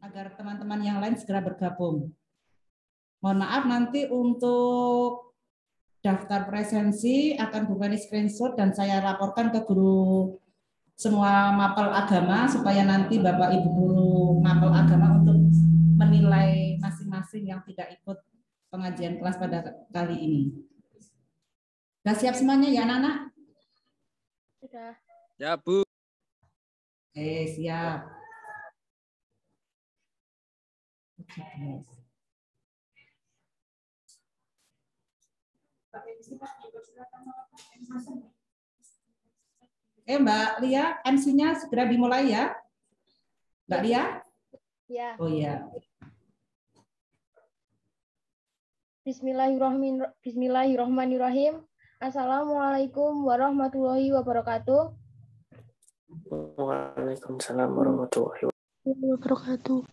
agar teman-teman yang lain segera bergabung. Mohon maaf nanti untuk daftar presensi akan Bu Feni screenshot dan saya laporkan ke guru semua mapel agama supaya nanti Bapak Ibu guru mapel agama untuk menilai masing-masing yang tidak ikut pengajian kelas pada kali ini. Sudah siap semuanya ya anak-anak? Sudah. Ya, Bu. Siap. Mbak Lia, MC-nya segera dimulai ya. Mbak Lia? Ya. Oh iya. Bismillahirrahmanirrahim. Assalamualaikum warahmatullahi wabarakatuh. Waalaikumsalam warahmatullahi wabarakatuh.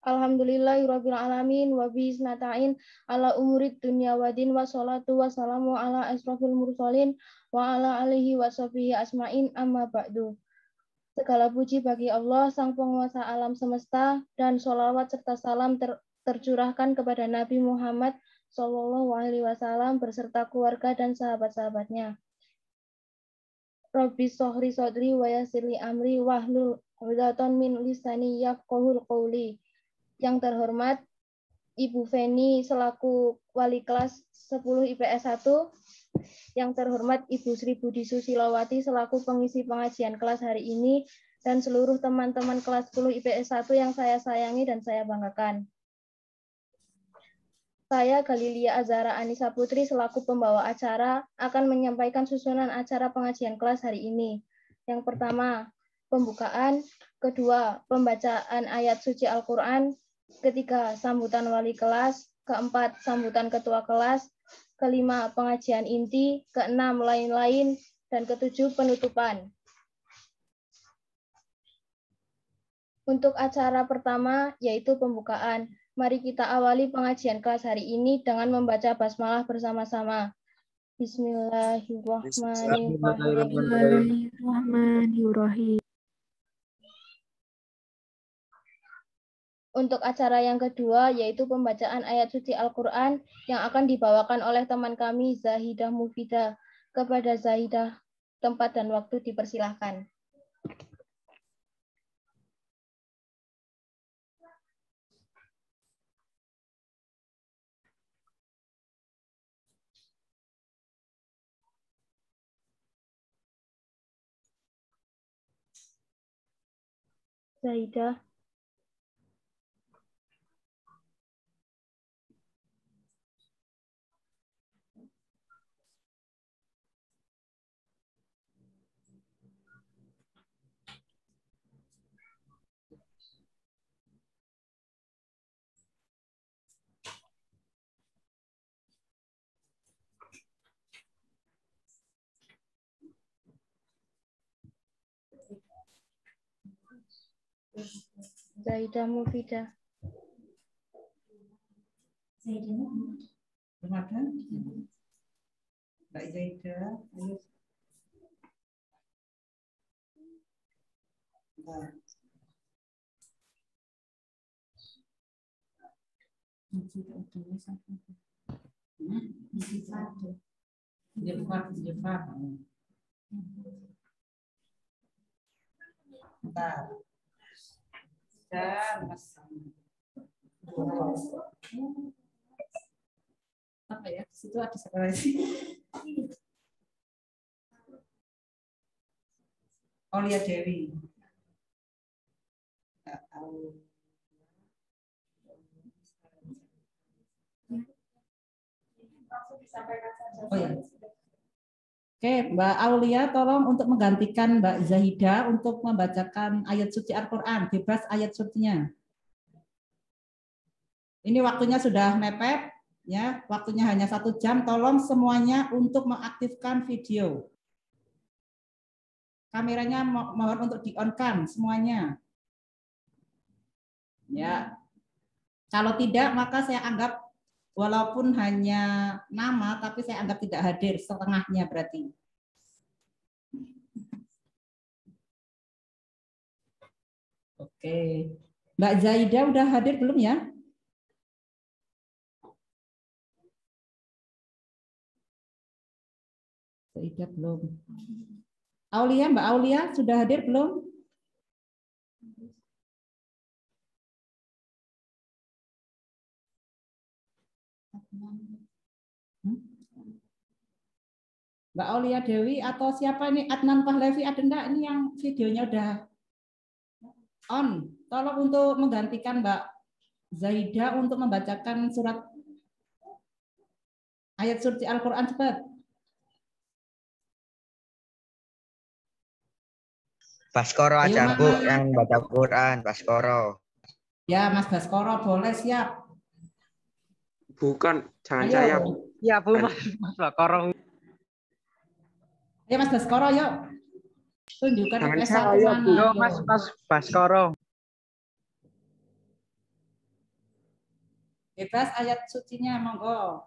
Alhamdulillahirabbil alamin wa bihi nasta'in ala umurid dunya waddin wa sholatu wassalamu ala asrofil mursalin wa ala alihi wa sahbihi asma'in amma ba'du. Segala puji bagi Allah sang penguasa alam semesta dan sholawat serta salam tercurahkan kepada Nabi Muhammad Shallallahu Alaihi Wasallam berserta keluarga dan sahabat-sahabatnya. Rabbi sholli shodri wa yassirli amri wahlul 'uqdatam min lisani yafqahul qawli. Yang terhormat Ibu Feni selaku wali kelas 10 IPS 1, yang terhormat Ibu Sri Budi Susilowati selaku pengisi pengajian kelas hari ini, dan seluruh teman-teman kelas 10 IPS 1 yang saya sayangi dan saya banggakan. Saya Galilia Azhara Anissa Putri selaku pembawa acara akan menyampaikan susunan acara pengajian kelas hari ini. Yang pertama, pembukaan. Kedua, pembacaan ayat suci Al-Quran. Ketiga, sambutan wali kelas. Keempat, sambutan ketua kelas. Kelima, pengajian inti. Keenam, lain-lain. Dan ketujuh, penutupan. Untuk acara pertama, yaitu pembukaan. Mari kita awali pengajian kelas hari ini dengan membaca basmalah bersama-sama. Bismillahirrahmanirrahim. Untuk acara yang kedua, yaitu pembacaan ayat suci Al-Quran yang akan dibawakan oleh teman kami, Zahidah Mufidah. Kepada Zahidah, tempat dan waktu dipersilahkan. Zahidah. Zahidah Mufidah. Zaidah, Ramadan, Mbak Zaidah, ayo. Apa ya? Di situ ada sekresi. Aulia Dewi. Nggak tahu. Oh ya. Oke, Mbak Aulia tolong untuk menggantikan Mbak Zahidah untuk membacakan ayat suci Al-Quran, bebas ayat sucinya. Ini waktunya sudah mepet, ya. Waktunya hanya 1 jam. Tolong semuanya untuk mengaktifkan video. Kameranya mohon untuk di-on-kan semuanya. Ya. Kalau tidak, maka saya anggap walaupun hanya nama, tapi saya anggap tidak hadir setengahnya berarti. Oke. Mbak Zaida udah hadir belum ya? Zaida belum. Aulia, Mbak Aulia sudah hadir belum? Mbak Aulia Dewi atau siapa ini? Adnan Pahlavi ada enggak? Ini yang videonya udah on. Tolong untuk menggantikan Mbak Zaida untuk membacakan surat ayat suci Al-Quran cepat. Baskoro aja Bu yang baca Quran, Baskoro. Ya Mas Baskoro boleh siap. Bukan, jangan Ayo. saya. Ya Bu, Mas Baskoro. Ayo Mas Baskoro yuk. Tunjukkan Jangan IPS saya, 1 mana. Bu. Yo Mas Baskoro. Bebas ayat sucinya monggo.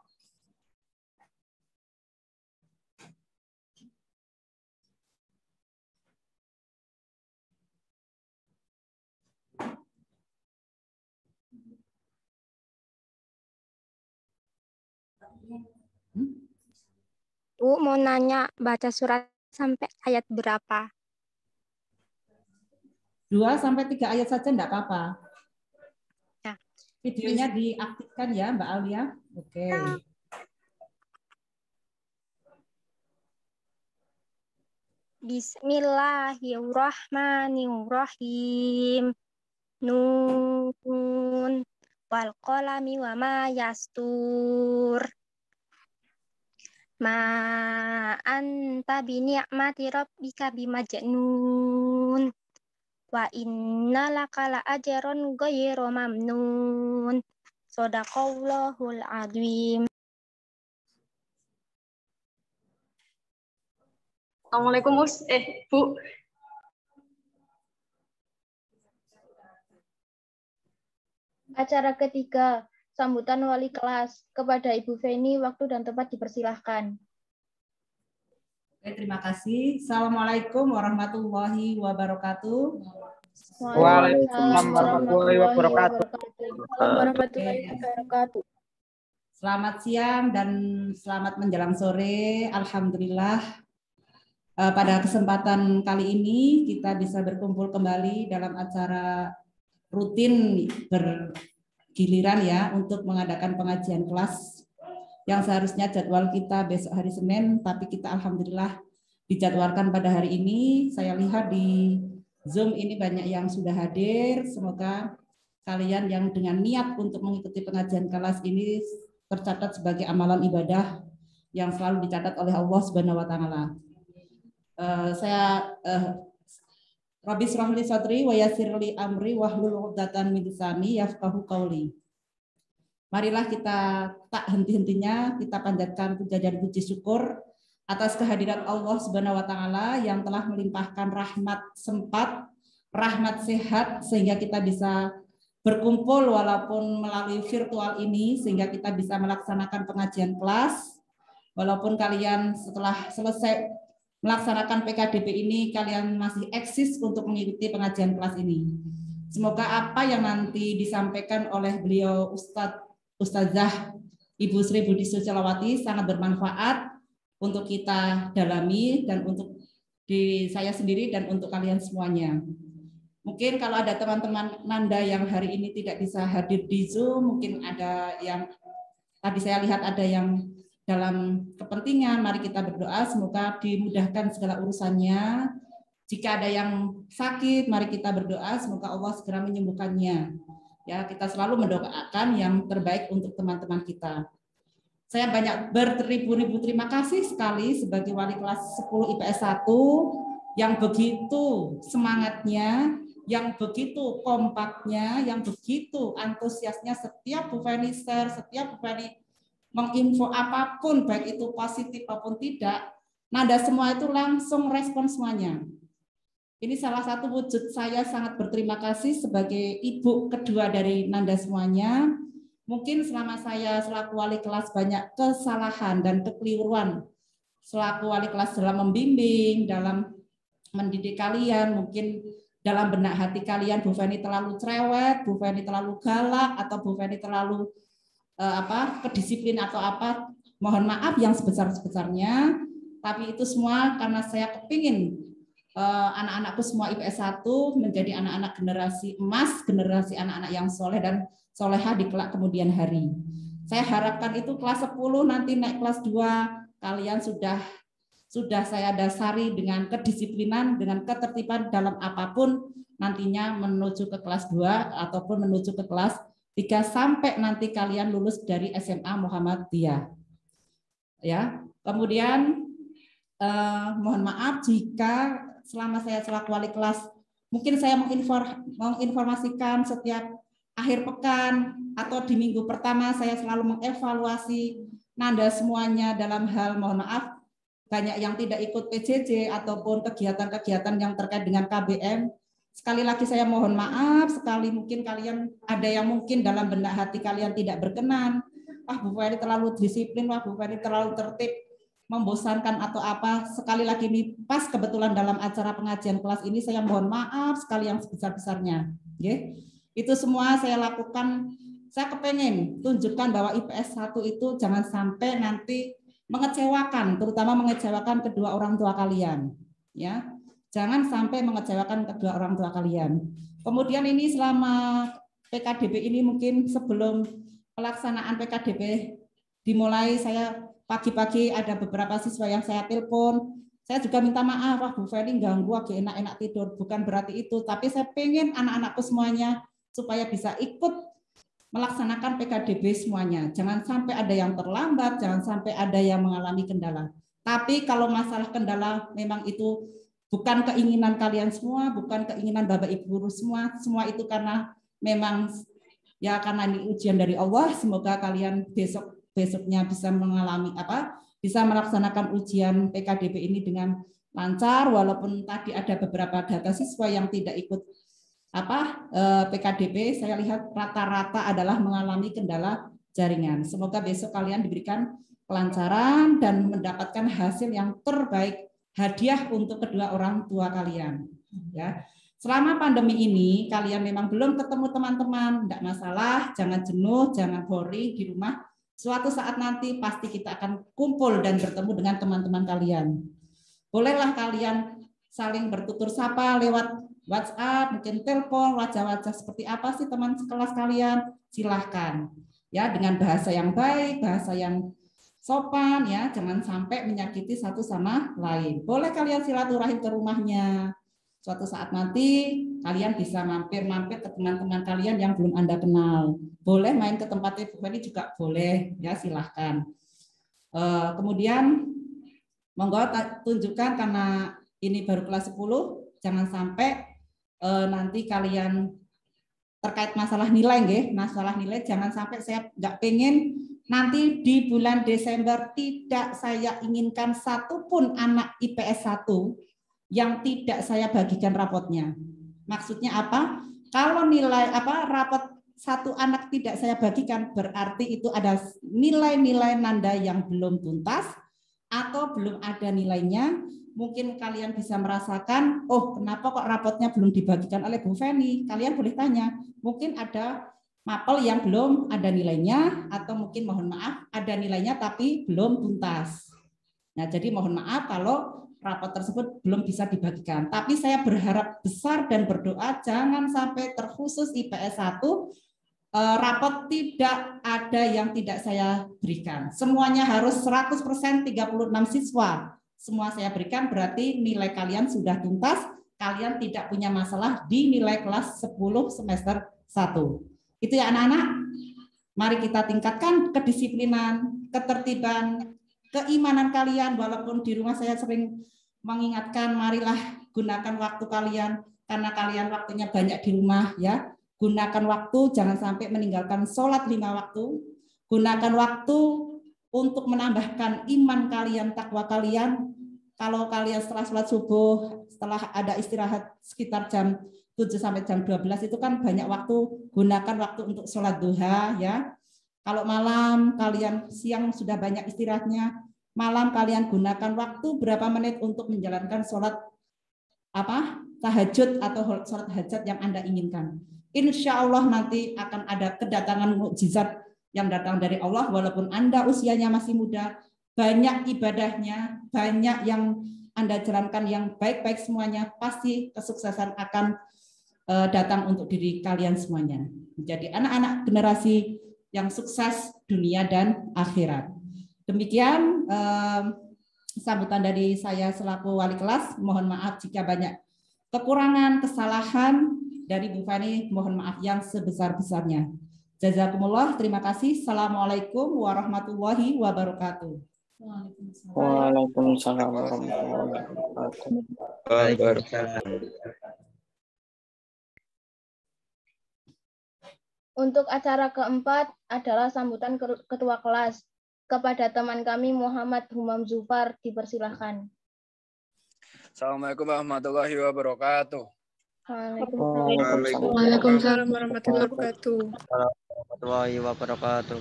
Bu, mau nanya baca surat sampai ayat berapa? 2 sampai 3 ayat saja enggak apa-apa. Ya. Videonya diaktifkan ya Mbak Aulia. Oke. Bismillahirrahmanirrahim. Nun wal qalami wa ma yastur. Ma anta bi ni'mati rabbika bimajnun. Wa inna laka la ajron ghayra mamnun. Shadaqallahul azim. Assalamualaikum Bu. Acara ketiga, sambutan wali kelas. Kepada Ibu Feni, waktu dan tempat dipersilahkan. Oke, terima kasih. Assalamualaikum warahmatullahi wabarakatuh. Waalaikumsalam warahmatullahi wabarakatuh. Selamat siang dan selamat menjelang sore. Alhamdulillah pada kesempatan kali ini kita bisa berkumpul kembali dalam acara rutin bergiliran ya untuk mengadakan pengajian kelas yang seharusnya jadwal kita besok hari Senin, tapi kita alhamdulillah dijadwalkan pada hari ini. Saya lihat di Zoom ini banyak yang sudah hadir. Semoga kalian yang dengan niat untuk mengikuti pengajian kelas ini tercatat sebagai amalan ibadah yang selalu dicatat oleh Allah Subhanahu wa taala. Saya Rabbi shrah li sadri wa yassir li amri wahlul 'uqdatam min lisani yafqahu qauli. Marilah kita tak henti-hentinya kita panjatkan puja dan puji syukur atas kehadirat Allah Subhanahu wa taala yang telah melimpahkan rahmat sempat, rahmat sehat sehingga kita bisa berkumpul walaupun melalui virtual ini sehingga kita bisa melaksanakan pengajian kelas. Walaupun kalian setelah selesai melaksanakan PKDB ini kalian masih eksis untuk mengikuti pengajian kelas ini. Semoga apa yang nanti disampaikan oleh beliau Ustazah Ibu Sri Budi Sucialawati sangat bermanfaat untuk kita dalami dan untuk diri saya sendiri dan untuk kalian semuanya. Mungkin kalau ada teman-teman Nanda yang hari ini tidak bisa hadir di Zoom, mungkin ada yang tadi saya lihat ada yang dalam kepentingan, mari kita berdoa semoga dimudahkan segala urusannya. Jika ada yang sakit, mari kita berdoa semoga Allah segera menyembuhkannya. Ya, kita selalu mendoakan yang terbaik untuk teman-teman kita. Saya banyak beribu-ribu terima kasih sekali sebagai wali kelas 10 IPS 1 yang begitu semangatnya, yang begitu kompaknya, yang begitu antusiasnya setiap Bu Feni share, setiap Bu Feni menginfo apapun, baik itu positif maupun tidak, Nanda semua itu langsung respon semuanya. Ini salah satu wujud saya sangat berterima kasih sebagai ibu kedua dari Nanda semuanya. Mungkin selama saya selaku wali kelas banyak kesalahan dan kekeliruan selaku wali kelas dalam membimbing, dalam mendidik kalian, mungkin dalam benak hati kalian Bu Feni terlalu cerewet, Bu Feni terlalu galak, atau Bu Feni terlalu kedisiplin atau apa, mohon maaf yang sebesar-besarnya. Tapi itu semua karena saya kepingin anak-anakku semua IPS 1 menjadi anak-anak generasi emas, generasi anak-anak yang soleh dan solehah di kelak kemudian hari. Saya harapkan itu kelas 10 nanti naik kelas 2 kalian sudah saya dasari dengan kedisiplinan, dengan ketertiban dalam apapun nantinya menuju ke kelas 2 ataupun menuju ke kelas 3 sampai nanti kalian lulus dari SMA Muhammadiyah. Ya, kemudian mohon maaf jika selama saya selaku wali kelas mungkin saya menginformasikan setiap akhir pekan atau di minggu pertama saya selalu mengevaluasi Nanda semuanya dalam hal mohon maaf banyak yang tidak ikut PJJ ataupun kegiatan-kegiatan yang terkait dengan KBM. Sekali lagi saya mohon maaf, sekali mungkin kalian ada yang mungkin dalam benak hati kalian tidak berkenan. Wah Bu Feni terlalu disiplin, wah Bu Feni terlalu tertib, membosankan atau apa. Sekali lagi ini pas kebetulan dalam acara pengajian kelas ini saya mohon maaf sekali yang sebesar-besarnya. Itu semua saya lakukan, saya kepengen tunjukkan bahwa IPS 1 itu jangan sampai nanti mengecewakan, terutama mengecewakan kedua orang tua kalian. Ya, jangan sampai mengecewakan kedua orang tua kalian. Kemudian ini selama PKDB ini mungkin sebelum pelaksanaan PKDB dimulai saya pagi-pagi ada beberapa siswa yang saya telepon. Saya juga minta maaf, wah Bu Feni ganggu, lagi enak-enak tidur. Bukan berarti itu, tapi saya pengen anak-anakku semuanya supaya bisa ikut melaksanakan PKDB semuanya. Jangan sampai ada yang terlambat, jangan sampai ada yang mengalami kendala. Tapi kalau masalah kendala memang itu bukan keinginan kalian semua, bukan keinginan Bapak Ibu guru semua. Semua itu karena memang ya karena ini ujian dari Allah. Semoga kalian besoknya bisa mengalami bisa melaksanakan ujian PKDB ini dengan lancar, walaupun tadi ada beberapa data siswa yang tidak ikut PKDB, saya lihat rata-rata adalah mengalami kendala jaringan. Semoga besok kalian diberikan kelancaran dan mendapatkan hasil yang terbaik, hadiah untuk kedua orang tua kalian. Ya. Selama pandemi ini kalian memang belum ketemu teman-teman, tidak masalah, jangan jenuh, jangan boring di rumah. Suatu saat nanti pasti kita akan kumpul dan bertemu dengan teman-teman kalian. Bolehlah kalian saling bertutur sapa lewat WhatsApp, mungkin telepon, wajah-wajah seperti apa sih teman sekelas kalian? Silahkan. Ya, dengan bahasa yang baik, bahasa yang sopan ya, jangan sampai menyakiti satu sama lain. Boleh kalian silaturahim ke rumahnya. Suatu saat nanti kalian bisa mampir-mampir ke teman-teman kalian yang belum Anda kenal. Boleh main ke tempatnya Bu Feni juga boleh, ya silahkan. Kemudian monggo tunjukkan karena ini baru kelas 10, jangan sampai nanti kalian terkait masalah nilai, masalah nilai jangan sampai saya nggak pengen nanti di bulan Desember tidak saya inginkan satupun anak IPS 1 yang tidak saya bagikan rapotnya. Maksudnya apa? Kalau nilai rapot satu anak tidak saya bagikan berarti itu ada nilai-nilai Nanda yang belum tuntas atau belum ada nilainya. Mungkin kalian bisa merasakan, oh kenapa kok rapotnya belum dibagikan oleh Bu Feni? Kalian boleh tanya, mungkin ada mapel yang belum ada nilainya atau mungkin mohon maaf ada nilainya tapi belum tuntas. Nah jadi mohon maaf kalau rapot tersebut belum bisa dibagikan. Tapi saya berharap besar dan berdoa jangan sampai terkhusus IPS 1 rapot tidak ada yang tidak saya berikan. Semuanya harus 100% 36 siswa. Semua saya berikan berarti nilai kalian sudah tuntas, kalian tidak punya masalah di nilai kelas 10 semester 1. Itu ya anak-anak. Mari kita tingkatkan kedisiplinan, ketertiban, keimanan kalian, walaupun di rumah saya sering mengingatkan, marilah gunakan waktu kalian, karena kalian waktunya banyak di rumah ya. Gunakan waktu, jangan sampai meninggalkan sholat 5 waktu. Gunakan waktu untuk menambahkan iman kalian, takwa kalian. Kalau kalian setelah sholat subuh, setelah ada istirahat sekitar jam 7 sampai jam 12 itu kan banyak waktu, gunakan waktu untuk sholat duha ya. Kalau malam kalian siang sudah banyak istirahatnya, malam kalian gunakan waktu berapa menit untuk menjalankan sholat tahajud atau sholat hajat yang Anda inginkan. Insya Allah nanti akan ada kedatangan mukjizat yang datang dari Allah, walaupun Anda usianya masih muda, banyak ibadahnya, banyak yang Anda jalankan yang baik-baik semuanya, pasti kesuksesan akan datang untuk diri kalian semuanya. Menjadi anak-anak generasi yang sukses dunia dan akhirat. Demikian sambutan dari saya selaku wali kelas. Mohon maaf jika banyak kekurangan, kesalahan dari Bu Fani, mohon maaf yang sebesar-besarnya. Jazakumullah, terima kasih. Assalamualaikum warahmatullahi wabarakatuh. Waalaikumsalam warahmatullahi wabarakatuh. Waalaikumsalam. Untuk acara keempat adalah sambutan ketua kelas. Kepada teman kami Muhammad Humam Zufar, dipersilahkan. Assalamualaikum warahmatullahi wabarakatuh. Waalaikumsalam warahmatullahi wabarakatuh. Warahmatullahi wabarakatuh.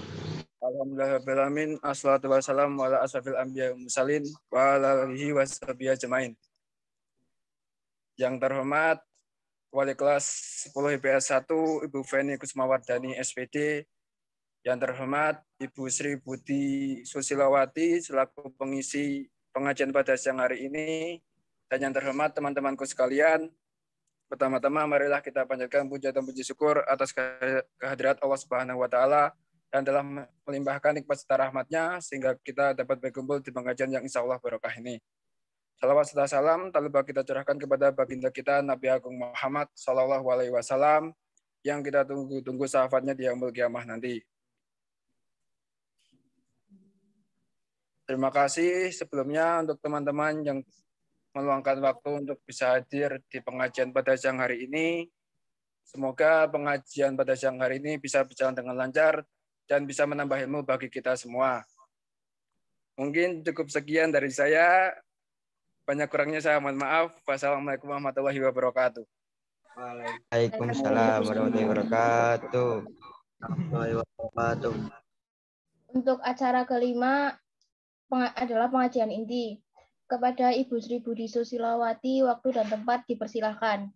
Alhamdulillahirrahmanirrahim. Assalatu wassalamu ala asrafil anbiya wal mursalin wa ala alihi washabihi ajmain. Yang terhormat Wali kelas 10 IPS 1 Ibu Feni Kusmawardani SPD. Yang terhormat Ibu Sri Budi Susilawati selaku pengisi pengajian pada siang hari ini. Dan yang terhormat teman-temanku sekalian, pertama-tama marilah kita panjatkan puja dan puji syukur atas kehadirat Allah Subhanahu wa taala dan telah melimpahkan nikmat serta rahmatnya sehingga kita dapat berkumpul di pengajian yang insya Allah barokah ini. Salawat serta salam tak lupa kita curahkan kepada baginda kita Nabi Agung Muhammad Sallallahu Alaihi Wasallam yang kita tunggu-tunggu syafaatnya di yaumul qiyamah nanti. Terima kasih sebelumnya untuk teman-teman yang meluangkan waktu untuk bisa hadir di pengajian pada siang hari ini. Semoga pengajian pada siang hari ini bisa berjalan dengan lancar dan bisa menambah ilmu bagi kita semua. Mungkin cukup sekian dari saya. Banyak kurangnya saya mohon maaf. Wassalamualaikum warahmatullahi wabarakatuh. Waalaikumsalam warahmatullahi wabarakatuh. Untuk acara kelima adalah pengajian inti. Kepada Ibu Sri Budi Susilawati, waktu dan tempat dipersilahkan.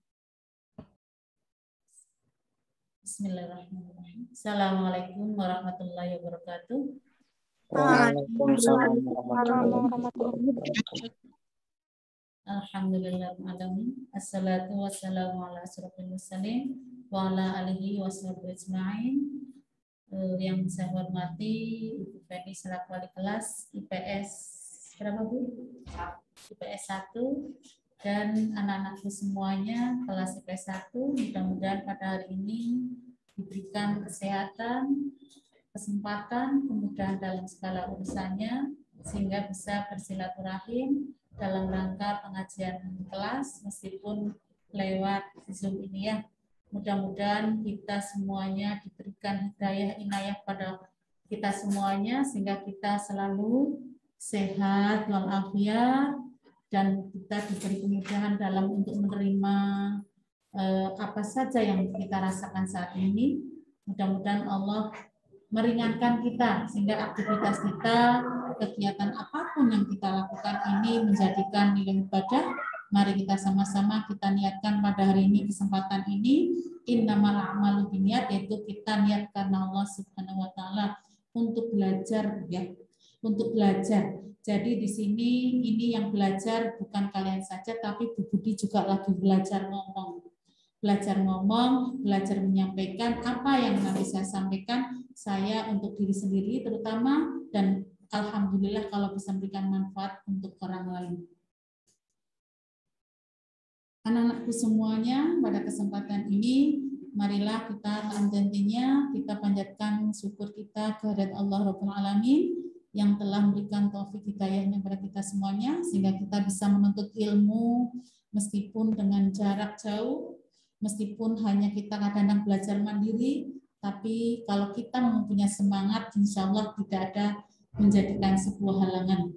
Bismillahirrahmanirrahim. Assalamualaikum warahmatullahi wabarakatuh. Waalaikumsalam warahmatullahi wabarakatuh. Alhamdulillahirrahmanirrahim. Assalatu wassalamu ala asrofil mursalin wa ala alihi washabihi ajma'in. Yang saya hormati Ibu Feni selaku wali kelas IPS berapa Bu? IPS 1 dan anak-anakku semuanya kelas IPS 1. Mudah-mudahan pada hari ini diberikan kesehatan, kesempatan, kemudahan dalam segala urusannya sehingga bisa bersilaturahim dalam rangka pengajian kelas meskipun lewat Zoom ini ya. Mudah-mudahan kita semuanya diberikan hidayah inayah pada kita semuanya sehingga kita selalu sehat walafiat dan kita diberi kemudahan dalam untuk menerima apa saja yang kita rasakan saat ini. Mudah-mudahan Allah meringankan kita sehingga aktivitas kita, kegiatan apapun yang kita lakukan ini menjadikan nilai ibadah. Mari kita sama-sama kita niatkan pada hari ini kesempatan ini innamal a'malu binniyat, yaitu kita niat karena Allah Subhanahu wa taala untuk belajar ya, untuk belajar. Jadi di sini ini yang belajar bukan kalian saja tapi Bu Budi juga lagi belajar ngomong. Belajar ngomong, belajar menyampaikan apa yang nanti saya sampaikan saya untuk diri sendiri terutama dan alhamdulillah kalau bisa memberikan manfaat untuk orang lain. Anak-anakku semuanya pada kesempatan ini marilah kita tentunya kita panjatkan syukur kita kehadirat Allah Rabbul Alamin yang telah memberikan taufik hidayahnya kepada kita semuanya sehingga kita bisa menuntut ilmu meskipun dengan jarak jauh. Meskipun hanya kita kadang-kadang belajar mandiri, tapi kalau kita mempunyai semangat, insya Allah tidak ada menjadikan sebuah halangan.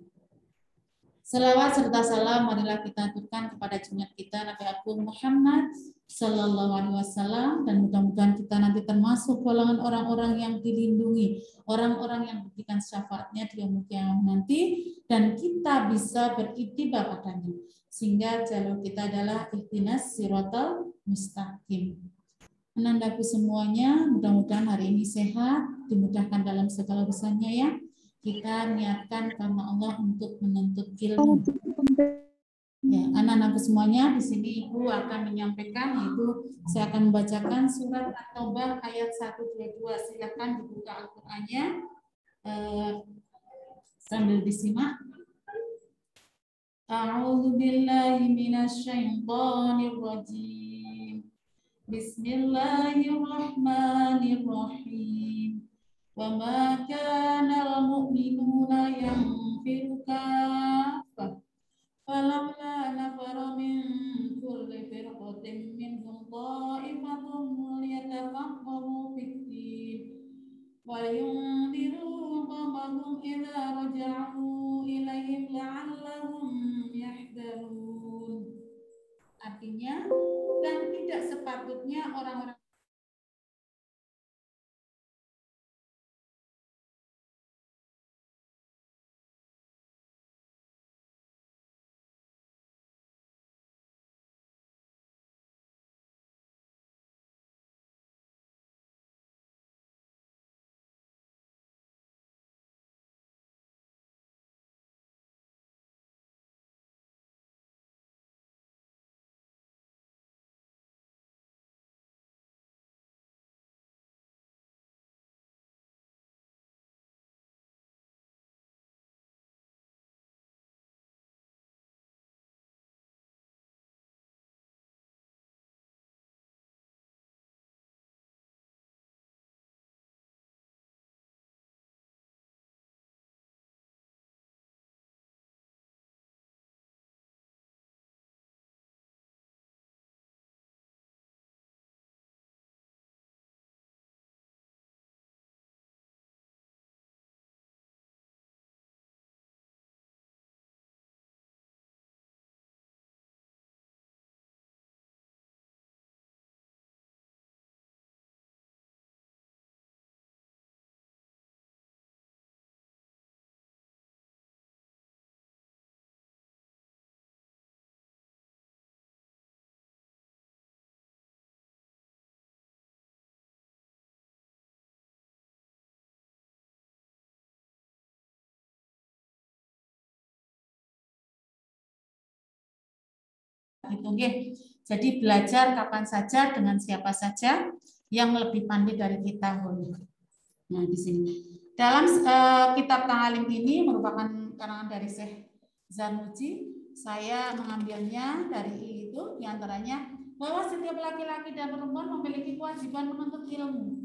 Selawat serta salam marilah kita aturkan kepada junjungan kita Nabi Agung Muhammad Sallallahu Alaihi Wasallam, dan mudah-mudahan kita nanti termasuk golongan orang-orang yang dilindungi, orang-orang yang diberikan syafaatnya di yaumul qiyamah nanti, dan kita bisa beriktibar padanya, sehingga jalur kita adalah ihdinas siratal mustaqim. Anandaku semuanya, mudah-mudahan hari ini sehat, dimudahkan dalam segala urusannya ya. Kita niatkan karena Allah untuk menuntut ilmu. Ya, anak-anakku semuanya, di sini Ibu akan menyampaikan, yaitu saya akan membacakan surat At-Taubah ayat 122. Silakan dibuka Al-Qur'annya sambil disimak. A'udzu billahi minasy syaithanir rajim. Bismillahirrahmanirrahim. Wa ma kana al-mu'minuna yanfiru kaffah. فَلَوْلَا نَفَرَ مِنْ كُلِّ فِرْقَةٍ مِنْهُمْ طَائِفَةٌ لِيَتَفَقَّهُوا فِي الدِّينِ وَلِيُنذِرُوا قَوْمَهُمْ إِذَا رَجَعُوا إِلَيْهِمْ لَعَلَّهُمْ يَحْذَرُونَ. Artinya, dan tidak sepatutnya orang-orang gitu nggih. Jadi belajar kapan saja dengan siapa saja yang lebih pandai dari kita. Nah, di sini dalam kitab Ta'alim ini merupakan karangan dari Syekh Zarnuji. Saya mengambilnya dari itu, diantaranya bahwa setiap laki-laki dan perempuan memiliki kewajiban menuntut ilmu.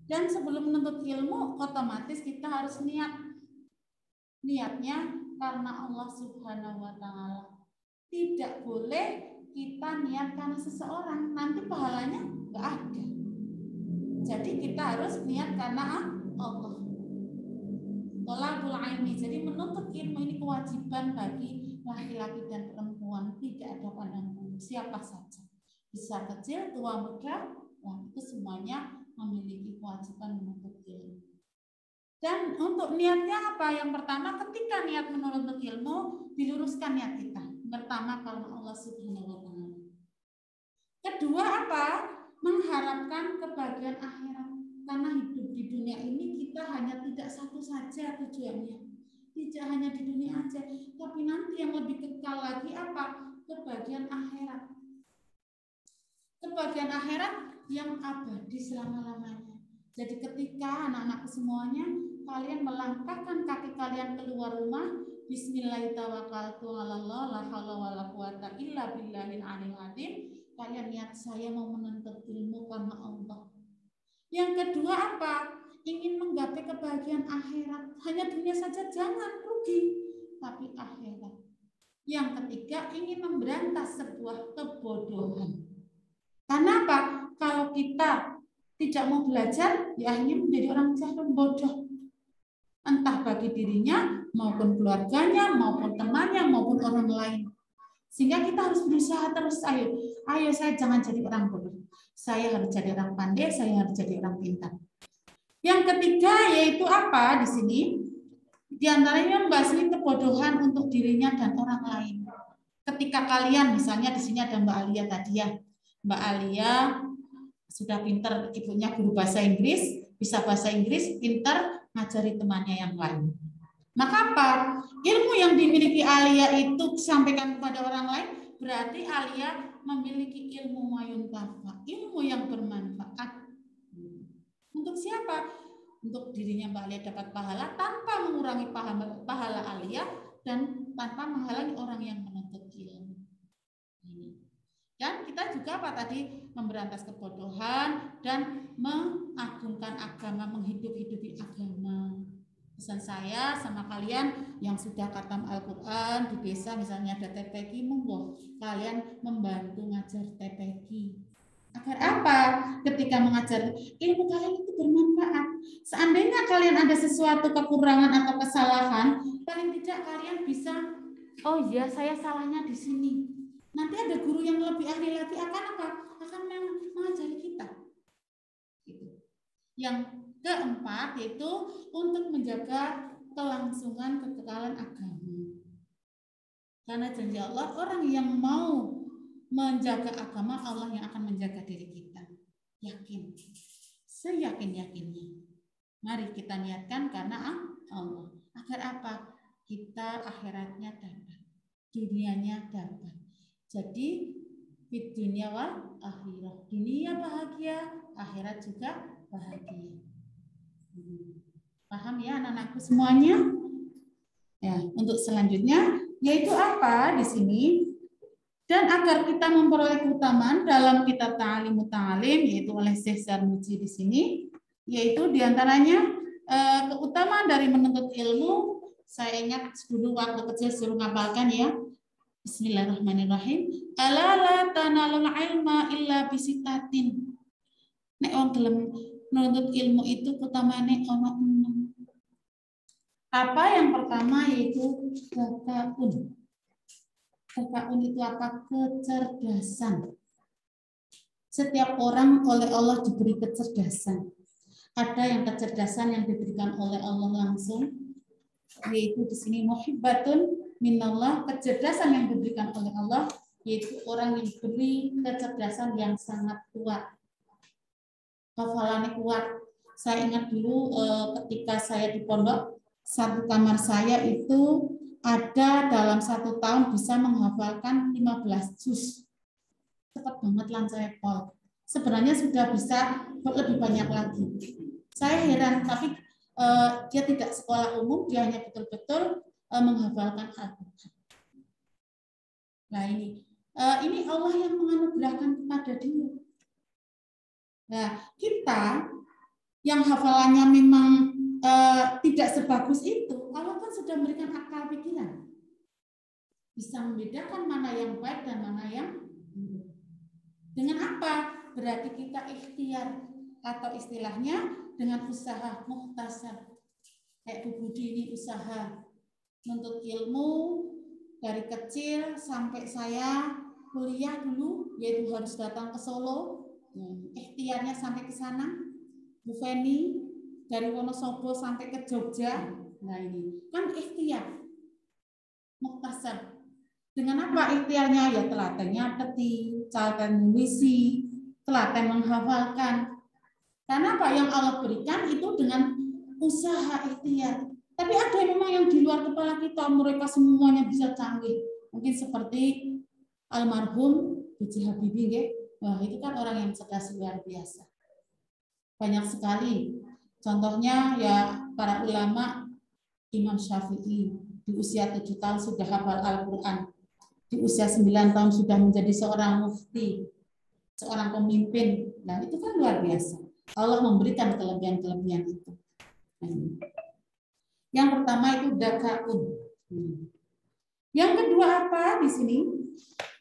Dan sebelum menuntut ilmu, otomatis kita harus niatnya karena Allah Subhanahu wa Ta'ala. Tidak boleh kita niat karena seseorang, nanti pahalanya nggak ada. Jadi kita harus niat karena Allah. Thalabul ilmi, jadi menuntut ilmu ini kewajiban bagi laki-laki dan perempuan, tidak ada pandang bulu, siapa saja, besar kecil, tua muda, nah itu semuanya memiliki kewajiban menuntut ilmu. Dan untuk niatnya apa? Yang pertama, ketika niat menuntut ilmu, diluruskan niat kita. Pertama, karena Allah Subhanahu wa Ta'ala. Kedua apa? Mengharapkan kebahagiaan akhirat. Karena hidup di dunia ini kita hanya tidak satu saja tujuannya. Tidak hanya di dunia aja, tapi nanti yang lebih kekal lagi apa? Kebahagiaan akhirat. Kebahagiaan akhirat yang abadi selama-lamanya. Jadi ketika anak-anak semuanya kalian melangkahkan kaki kalian keluar rumah, Bismillahirrahmanirrahim, la haula wala quwata illa billahil aliyil azim. Kalian niat saya mau menuntut ilmu karena Allah. Yang kedua apa? Ingin menggapai kebahagiaan akhirat. Hanya dunia saja jangan rugi, tapi akhirat. Yang ketiga ingin memberantas sebuah kebodohan. Karena apa? Kalau kita tidak mau belajar, ya akhirnya menjadi orang jahil bodoh. Entah bagi dirinya, maupun keluarganya, maupun temannya, maupun orang lain. Sehingga kita harus berusaha terus, ayo saya jangan jadi orang bodoh. Saya harus jadi orang pandai, saya harus jadi orang pintar. Yang ketiga yaitu apa di sini? Di antaranya membahas kebodohan untuk dirinya dan orang lain. Ketika kalian, misalnya di sini ada Mbak Alia tadi ya. Mbak Alia sudah pintar, ibunya guru bahasa Inggris, bisa bahasa Inggris, pintar ngajari temannya yang lain. Maka apa? Ilmu yang dimiliki Alia itu disampaikan kepada orang lain, berarti Alia memiliki ilmu mayuntafa, ilmu yang bermanfaat. Untuk siapa? Untuk dirinya Mbak Alia dapat pahala tanpa mengurangi pahala Alia dan tanpa menghalangi orang yang menuntut ilmu. Dan kita juga apa tadi? Memberantas kebodohan dan mengagungkan agama, menghidup-hidupi agama. Pesan saya sama kalian yang sudah khatam Al-Quran di desa, misalnya ada TPQ, monggo kalian membantu ngajar TPQ. Agar apa? Ketika mengajar, ilmu kalian itu bermanfaat. Seandainya kalian ada sesuatu kekurangan atau kesalahan, paling tidak kalian bisa, oh iya saya salahnya di sini. Nanti ada guru yang lebih ahli lagi akan apa? Akan mengajari kita. Yang keempat yaitu untuk menjaga kelangsungan kekekalan agama. Karena janji Allah, orang yang mau menjaga agama, Allah yang akan menjaga diri kita. Yakin, seyakin-yakinnya. Mari kita niatkan karena Allah. Agar apa? Kita akhiratnya dapat, dunianya dapat. Jadi di dunia wal akhirah. Dunia bahagia, akhirat juga bahagia. Paham ya anak-anakku semuanya? Ya, untuk selanjutnya yaitu apa di sini? Dan agar kita memperoleh keutamaan dalam kitab Ta'limut Ta'lim yaitu oleh Syekh Sarmuji di sini, yaitu diantaranya keutamaan dari menuntut ilmu. Saya ingat dulu waktu kecil suruh ngapalkan ya. Bismillahirrahmanirrahim. Ala la tanalul ilma illa bisitatin. Nek wong gelem menuntut ilmu itu utamanya ono 6. Apa yang pertama yaitu dzakaun. Dzakaun itu apa? Kecerdasan. Setiap orang oleh Allah diberi kecerdasan. Ada yang kecerdasan yang diberikan oleh Allah langsung, yaitu di sini muhibbatun minallah, kecerdasan yang diberikan oleh Allah, yaitu orang yang diberi kecerdasan yang sangat kuat. Hafalannya kuat. Saya ingat dulu ketika saya di pondok, satu kamar saya itu ada dalam 1 tahun bisa menghafalkan 15 juz. Cepat banget lancai pol. Sebenarnya sudah bisa lebih banyak lagi. Saya heran, tapi dia tidak sekolah umum, dia hanya betul-betul menghafalkan Al-Quran. Nah ini Allah yang menganugerahkan kepada dia. Nah, kita yang hafalannya memang tidak sebagus itu, Allah kan sudah memberikan akal pikiran. Bisa membedakan mana yang baik dan mana yang buruk. Dengan apa? Berarti kita ikhtiar atau istilahnya dengan usaha muhtasab. Kayak Bu Budi ini usaha menuntut ilmu dari kecil sampai saya kuliah dulu, yaitu harus datang ke Solo. Ikhtiarnya sampai ke sana. Bu Feni dari Wonosobo sampai ke Jogja. Nah ini kan ikhtiar muhtasab. Dengan apa ikhtiarnya? Ya telatennya peti, telaten mengisi, telaten menghafalkan. Karena apa yang Allah berikan itu dengan usaha ikhtiar. Tapi ada memang yang di luar kepala kita, mereka semuanya bisa canggih. Mungkin seperti almarhum B.J. Habibie, ya. Wah, itu kan orang yang cerdas luar biasa. Banyak sekali. Contohnya ya para ulama, Imam Syafi'i di usia 7 tahun sudah hafal Al-Quran. Di usia 9 tahun sudah menjadi seorang mufti, seorang pemimpin. Nah, itu kan luar biasa. Allah memberikan kelebihan-kelebihan itu. Yang pertama itu dzakaun. Yang kedua apa di sini?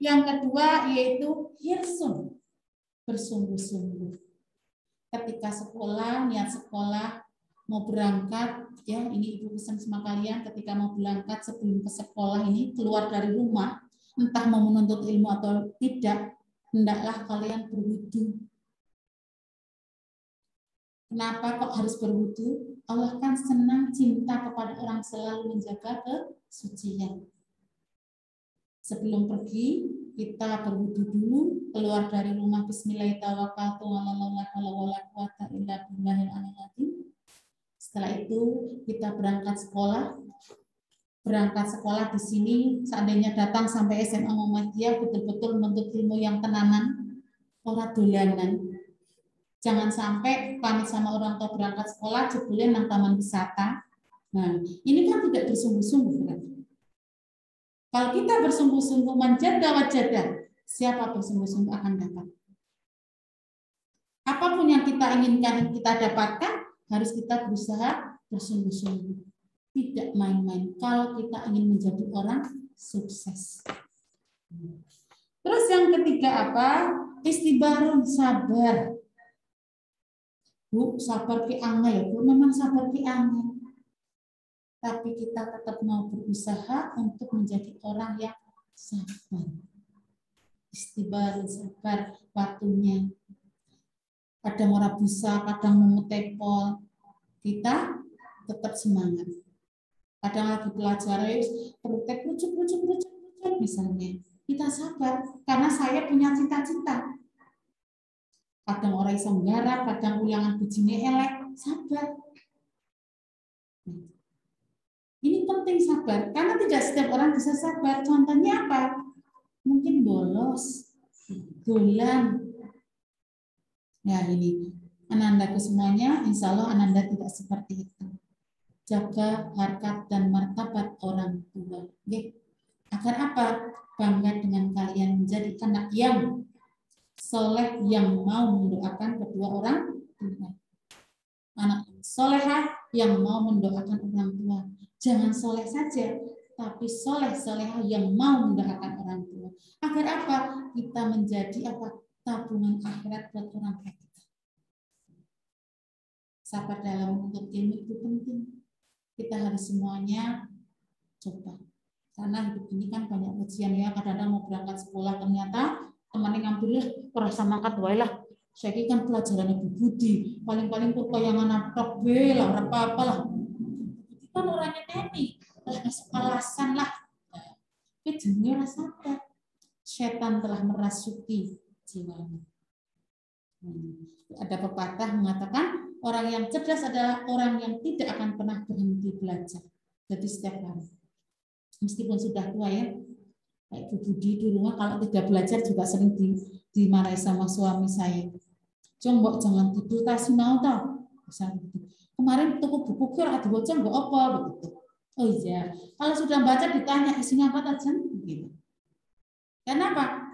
Yang kedua yaitu hirsun, bersungguh-sungguh. Ketika sekolah, niat sekolah, mau berangkat, ya ini Ibu pesan sama kalian, ketika mau berangkat sebelum ke sekolah ini keluar dari rumah, entah mau menuntut ilmu atau tidak, hendaklah kalian berwudu. Kenapa kok harus berwudu? Allah kan senang cinta kepada orang selalu menjaga kesucian. Sebelum pergi, kita berwudu dulu, keluar dari rumah bismillahirrahmanirrahim. Setelah itu kita berangkat sekolah. Berangkat sekolah di sini, seandainya datang sampai SMA Muhammadiyah, betul-betul menuntut ilmu yang tenanan, ora dolanan. Jangan sampai pamit sama orang tua berangkat sekolah, jebule nang taman wisata. Nah, ini kan tidak bersungguh-sungguh kan? Kalau kita bersungguh-sungguh menjaga wajah, siapa bersungguh-sungguh akan dapat. Apapun yang kita inginkan kita dapatkan, harus kita berusaha bersungguh-sungguh. Tidak main-main kalau kita ingin menjadi orang sukses. Terus yang ketiga apa? Istibarun, sabar. Bu, sabar ki angel, Bu. Memang sabar ki angel. Tapi kita tetap mau berusaha untuk menjadi orang yang sabar. Istibarun, sabar waktunya. Kadang orang bisa, kadang mau tepol. Kita tetap semangat. Kadang lagi belajar, perutnya kerucut misalnya. Kita sabar, karena saya punya cita-cita. Kadang orang bisa menggarap, kadang ulangan bijinya elek, sabar. Ini penting sabar, karena tidak setiap orang bisa sabar. Contohnya apa? Mungkin bolos, dolan. Ya ini, anandaku semuanya, insya Allah ananda tidak seperti itu. Jaga harkat dan martabat orang tua. Oke. Agar apa? Bangga dengan kalian menjadi anak yang soleh yang mau mendoakan kedua orang tua. Anak solehah yang mau mendoakan orang tua. Jangan soleh saja, tapi soleh-solehah yang mau mendoakan orang tua. Agar apa? Kita menjadi apa? Tabungan akhirat buat orang tua kita. Sabar dalam menuntut ilmu itu penting. Kita harus semuanya coba. Karena hidup ini kan banyak ujian ya. Kadang-kadang mau berangkat sekolah ternyata temannya ngambilnya perasa mangkat wae lah. Saya kan pelajarannya Bu Budi. Paling-paling kok kayangan naprak be lah, apa-apa lah. Itu kan orangnya neni. Lah masuk alasan lah. Tapi jenenge rasa sabar. Setan telah merasuki jiwanya. Ada pepatah mengatakan orang yang cerdas adalah orang yang tidak akan pernah berhenti belajar. Jadi setiap hari. Meskipun sudah tua ya. Kayak Bu Budi di rumah kalau tidak belajar juga sering dimarahi sama suami saya. Mbok jangan tidur kasih mau tau. Kemarin toko buku kira ada bocah mbok apa begitu. Oh iya, kalau sudah baca ditanya isinya apa aja gitu. Kenapa?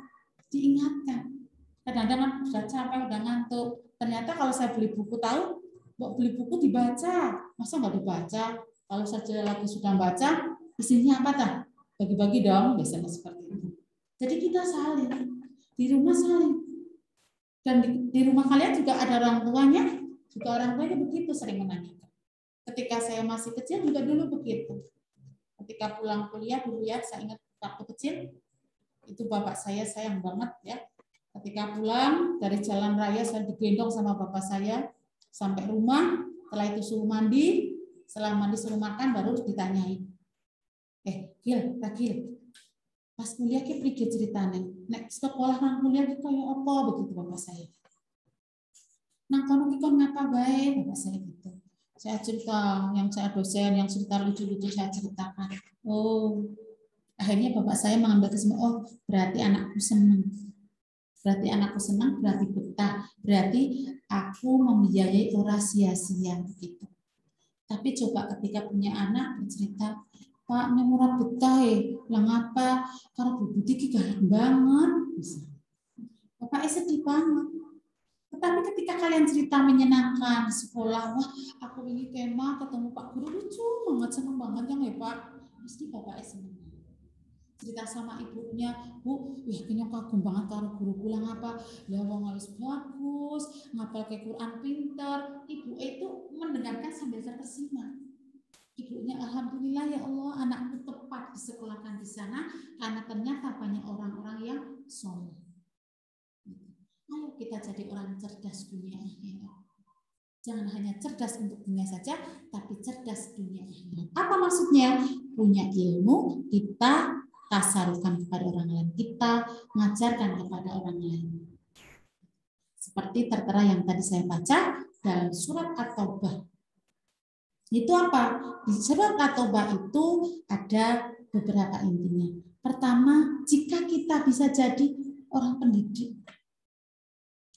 Diingatkan. Kadang-kadang sudah capek, udah ngantuk. Ternyata kalau saya beli buku tahu, mbok beli buku dibaca. Masa nggak dibaca? Kalau saja lagi sudah baca, isinya apa tah? Bagi-bagi dong, biasanya seperti itu. Jadi kita saling di rumah saling. Dan di rumah kalian juga ada orang tuanya, juga orang tuanya begitu sering menanyakan. Ketika saya masih kecil juga dulu begitu. Ketika pulang kuliah dulu ya, saya ingat waktu kecil itu bapak saya sayang banget ya. Ketika pulang dari jalan raya saya digendong sama bapak saya sampai rumah, setelah itu suruh mandi, setelah mandi suruh makan baru ditanyai. Gil, pas kuliah ki prige ceritane. Nek sekolah nang kuliah ki kaya apa begitu bapak saya. Nang kono ki kon ngapa bae bapak saya gitu. Saya cerita yang saya dosen yang cerita lucu-lucu saya ceritakan. Oh, akhirnya bapak saya mengambil kesimpulan, oh berarti anakku senang. Berarti anakku senang, berarti betah. Berarti aku membiayai ora sia-sia begitu. Tapi coba ketika punya anak bercerita, Pak, ini murah betah lah ngapa? Karena Bu Budi ki galak banget. Bapaknya sedih banget. Tetapi ketika kalian cerita menyenangkan di sekolah, wah aku ini kemah ketemu Pak Guru lucu banget, seneng banget ya Pak. Mesti bapaknya seneng. Cerita sama ibunya, Bu, kayaknya kagum banget karo guru pulang apa? Ya wong harus bagus, ngapal ke Quran pinter. Ibu itu mendengarkan sambil terkesima. Ibunya, alhamdulillah ya Allah, anakku tepat disekolahkan di sana karena ternyata banyak orang-orang yang soleh. Ayo kita jadi orang cerdas dunia akhirat. Jangan hanya cerdas untuk dunia saja, tapi cerdas dunia akhirat. Apa maksudnya? Punya ilmu, kita tasarufkan kepada orang lain. Kita mengajarkan kepada orang lain. Seperti tertera yang tadi saya baca dalam surat At-Taubah. Itu apa? Di surat At-Taubah itu ada beberapa intinya. Pertama, jika kita bisa jadi orang pendidik,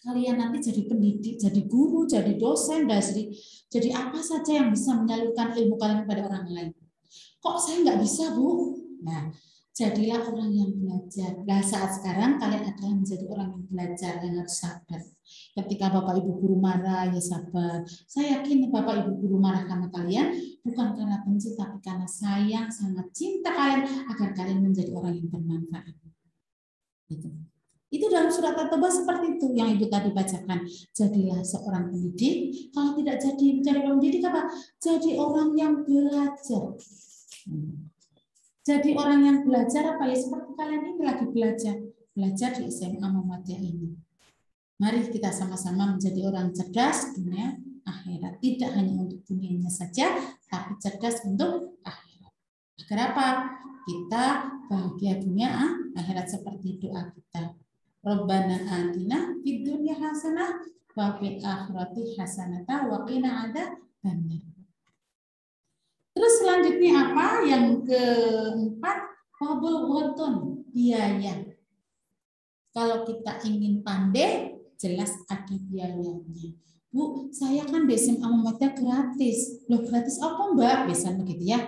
kalian nanti jadi pendidik, jadi guru, jadi dosen, jadi apa saja yang bisa menyalurkan ilmu kalian kepada orang lain. Kok saya nggak bisa, Bu? Nah, jadilah orang yang belajar. Nah, saat sekarang kalian adalah menjadi orang yang belajar, yang harus sabar. Ketika Bapak Ibu guru marah, ya sabar. Saya yakin Bapak Ibu guru marah karena kalian, bukan karena benci, tapi karena sayang, sangat cinta kalian, agar kalian menjadi orang yang bermanfaat. Gitu. Itu dalam surat At-Taubah seperti itu yang Ibu tadi bacakan. Jadilah seorang pendidik. Kalau tidak jadi orang pendidik apa? Jadi orang yang belajar. Jadi orang yang belajar apa ya? Seperti kalian ini lagi belajar di SMA Muhammadiyah ini. Mari kita sama-sama menjadi orang cerdas dunia akhirat. Tidak hanya untuk dunianya saja, tapi cerdas untuk akhirat. Agar apa? Kita bahagia dunia akhirat seperti doa kita. Rabbana atina fid dunya hasanah wa fil akhirati hasanah wa qina adzabannar. Terus selanjutnya apa? Yang keempat, wabulghotun, biaya. Kalau kita ingin pandai, jelas ada biayanya. Bu, saya kan di SMA Muhammadiyah gratis. Loh, gratis apa Mbak? Biasanya begitu ya.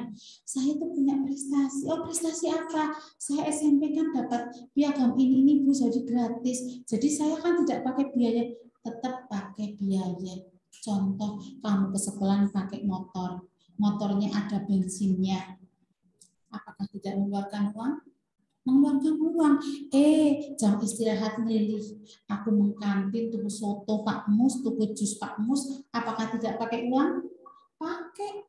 Saya tuh punya prestasi. Oh, prestasi apa? Saya SMP kan dapat piagam ini Bu, jadi gratis. Jadi saya kan tidak pakai biaya, tetap pakai biaya. Contoh, kamu ke sekolah pakai motor. Motornya ada bensinnya. Apakah tidak mengeluarkan uang? Mengeluarkan uang. Jam istirahat milih. Aku mengkantin, tuku soto Pak Mus, tuku jus Pak Mus. Apakah tidak pakai uang? Pakai.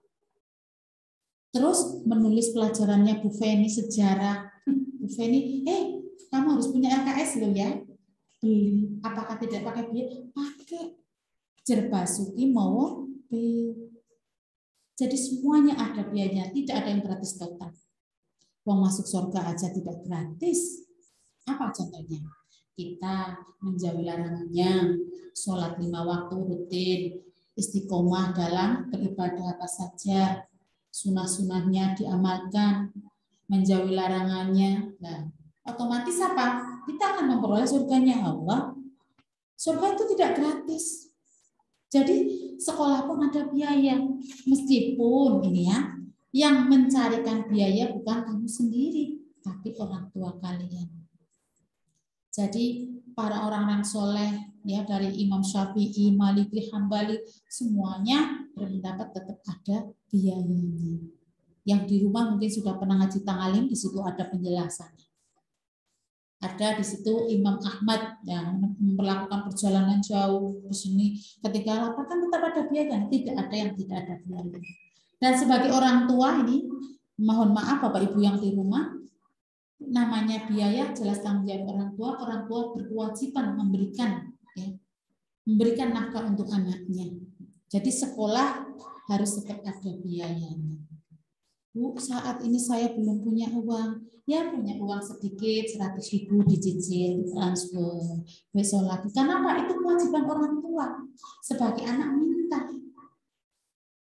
Terus menulis pelajarannya Bu Feni sejarah. Bu Feni, kamu harus punya LKS loh ya. Beli. Apakah tidak pakai biaya? Pakai. Jerbasuki mau beli. Jadi semuanya ada biayanya, tidak ada yang gratis total. Uang masuk surga aja tidak gratis. Apa contohnya? Kita menjauhi larangannya, sholat 5 waktu rutin, istiqomah dalam beribadah apa saja, sunah-sunahnya diamalkan, menjauhi larangannya. Nah, otomatis apa? Kita akan memperoleh surganya Allah. Surga itu tidak gratis. Jadi sekolah pun ada biaya, meskipun ini ya, yang mencarikan biaya bukan kamu sendiri, tapi orang tua kalian. Jadi para orang-orang soleh ya dari Imam Syafi'i, Maliki, Hambali, semuanya berpendapat tetap ada biayanya. Yang di rumah mungkin sudah pernah ngaji ta'lim, di situ ada penjelasannya. Ada di situ Imam Ahmad yang memperlakukan perjalanan jauh ke sini. Ketika lapar kan tetap ada biaya, tidak ada yang tidak ada biaya. Dan sebagai orang tua ini, mohon maaf Bapak Ibu yang di rumah, namanya biaya jelas tanggung jawab orang tua berkewajiban memberikan nafkah untuk anaknya. Jadi sekolah harus tetap ada biayanya. Bu, saat ini saya belum punya uang. Ya punya uang sedikit, 100.000 dicicil, transfer, besok lagi. Karena apa? Itu kewajiban orang tua. Sebagai anak minta.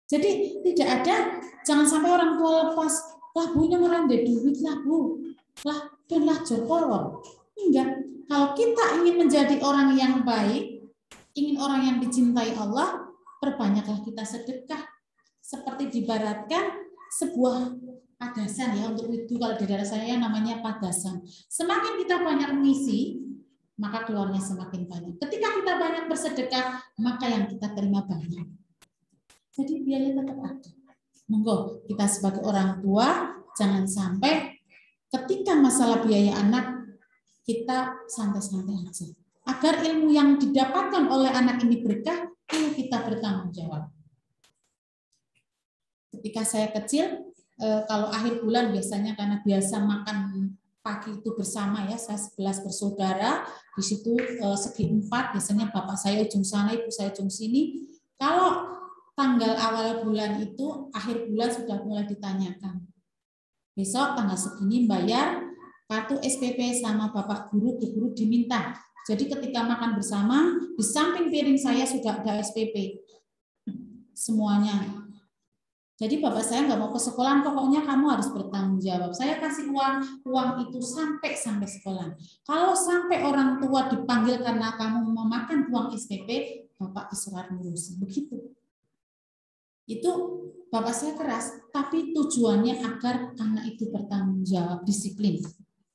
Jadi tidak ada, jangan sampai orang tua lepas. Lah bunya ngeranda duit lah Bu. Lah benlah jokolo. Enggak. Kalau kita ingin menjadi orang yang baik, ingin orang yang dicintai Allah, perbanyaklah kita sedekah. Seperti dibaratkan sebuah padasan ya, untuk itu kalau di daerah saya namanya padasan. Semakin kita banyak mengisi, maka keluarnya semakin banyak. Ketika kita banyak bersedekah, maka yang kita terima banyak. Jadi biaya tetap ada. Monggo kita sebagai orang tua jangan sampai ketika masalah biaya anak kita santai-santai aja. Agar ilmu yang didapatkan oleh anak ini berkah, itu kita bertanggung jawab. Ketika saya kecil, kalau akhir bulan biasanya karena biasa makan pagi itu bersama ya, saya 11 bersaudara, di situ segi 4, biasanya bapak saya ujung sana, ibu saya ujung sini. Kalau tanggal awal bulan itu, akhir bulan sudah mulai ditanyakan. Besok tanggal segini bayar kartu SPP sama bapak guru, bu guru diminta. Jadi ketika makan bersama, di samping piring saya sudah ada SPP. Semuanya. Jadi bapak saya nggak mau ke sekolah, pokoknya kamu harus bertanggung jawab. Saya kasih uang itu sampai sekolah. Kalau sampai orang tua dipanggil karena kamu memakan uang SPP, bapak disuruh ngurus. Begitu. Itu bapak saya keras, tapi tujuannya agar anak itu bertanggung jawab, disiplin.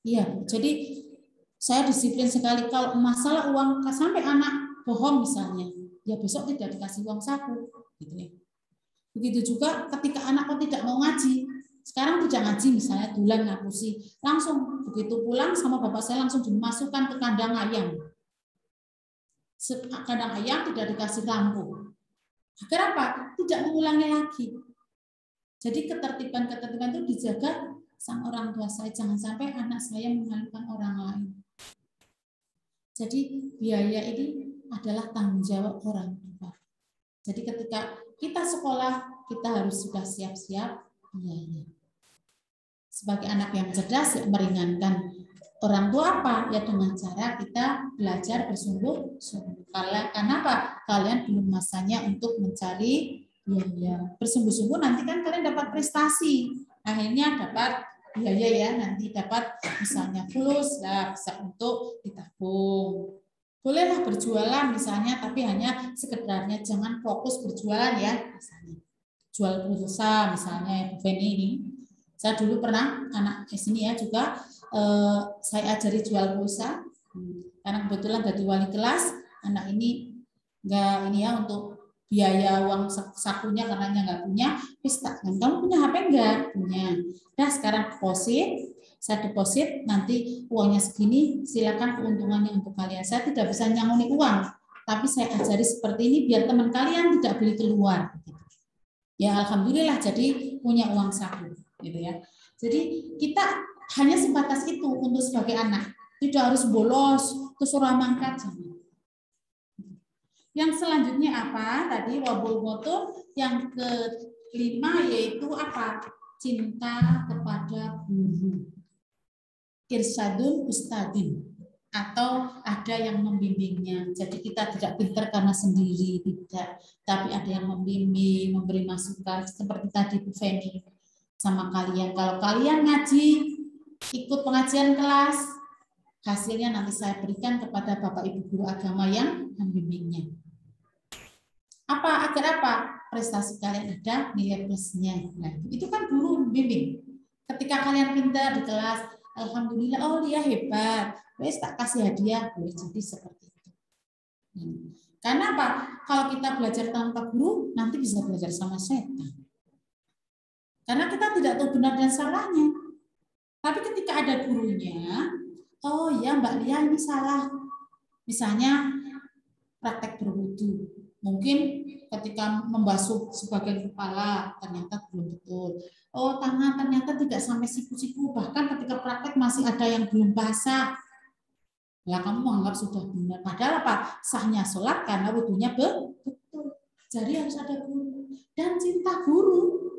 Iya, jadi saya disiplin sekali. Kalau masalah uang sampai anak bohong misalnya, ya besok tidak dikasih uang saku, gitu ya. Begitu juga ketika anak kok tidak mau ngaji, sekarang tidak ngaji misalnya dulan ngapusi, langsung begitu pulang sama bapak saya langsung dimasukkan ke kandang ayam. Kandang ayam tidak dikasih lampu. Agar apa? Tidak mengulangi lagi. Jadi ketertiban itu dijaga sang orang tua saya, jangan sampai anak saya memalukan orang lain. Jadi biaya ini adalah tanggung jawab orang tua. Jadi ketika kita sekolah, kita harus sudah siap-siap biaya. Sebagai anak yang cerdas, meringankan orang tua apa? Ya dengan cara kita belajar bersungguh-sungguh. Karena apa? Kalian belum masanya untuk mencari biaya. Bersungguh-sungguh nanti kan kalian dapat prestasi. Akhirnya dapat biaya ya, nanti dapat misalnya fulus, lah bisa untuk ditabung. Bolehlah berjualan misalnya, tapi hanya sekedarnya, jangan fokus berjualan ya. Misalnya jual pulsa misalnya, Bu Feni ini. Saya dulu pernah anak di sini ya juga saya ajari jual pulsa. Karena kebetulan dari wali kelas, anak ini enggak ini ya untuk biaya uang sakunya karena nggak punya. Pista, kamu punya HP enggak? Punya. Nah sekarang deposit. Saya deposit, nanti uangnya segini, silakan keuntungannya untuk kalian. Saya tidak bisa nyangoni uang, tapi saya ajari seperti ini biar teman kalian tidak beli keluar. Ya alhamdulillah jadi punya uang saku, gitu ya. Jadi kita hanya sebatas itu untuk sebagai anak, tidak harus bolos, terus orang mangkat. Yang selanjutnya apa? Tadi wabul moto yang kelima yaitu apa? Cinta kepada guru. Irsadun ustadin, atau ada yang membimbingnya. Jadi kita tidak pintar karena sendiri, tidak, tapi ada yang membimbing, memberi masukan seperti tadi Bu Feni sama kalian. Kalau kalian ngaji, ikut pengajian kelas, hasilnya nanti saya berikan kepada Bapak Ibu guru agama yang membimbingnya. Apa agar apa? Prestasi kalian ada nilai plusnya. Nah, itu kan guru membimbing. Ketika kalian pintar di kelas, alhamdulillah, oh dia hebat, wes tak kasih hadiah, boleh jadi seperti itu. Karena apa? Kalau kita belajar tanpa guru, nanti bisa belajar sama setan. Karena kita tidak tahu benar dan salahnya. Tapi ketika ada gurunya, oh ya Mbak Lia ini salah. Misalnya praktek berwudu. Mungkin ketika membasuh sebagian kepala ternyata belum betul. Oh tangan ternyata tidak sampai siku-siku. Bahkan ketika praktek masih ada yang belum basah. Ya kamu menganggap sudah benar. Padahal apa? Sahnya sholat karena wudunya betul. Jadi harus ada guru. Dan cinta guru.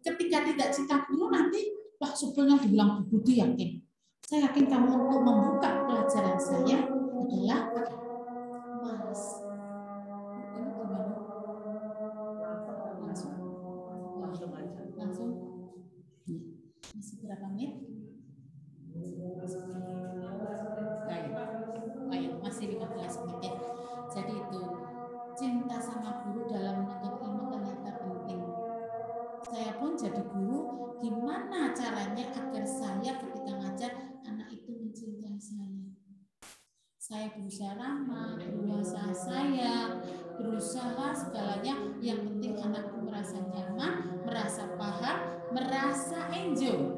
Ketika tidak cinta guru nanti wah sebelumnya dibilang Bu Budi yakin. Saya yakin kamu untuk membuka pelajaran saya adalah malas. Langsung. Masih berapa menit? Masih 15 menit ya. Jadi itu cinta sama guru dalam menuntut ilmu ternyata penting. Saya pun jadi guru, gimana caranya agar saya ketika ngajar anak itu mencintai saya. Saya berusaha ramah, berusaha sayang, berusaha segalanya. Yang penting anakku merasa nyaman, merasa paham, merasa enjoy.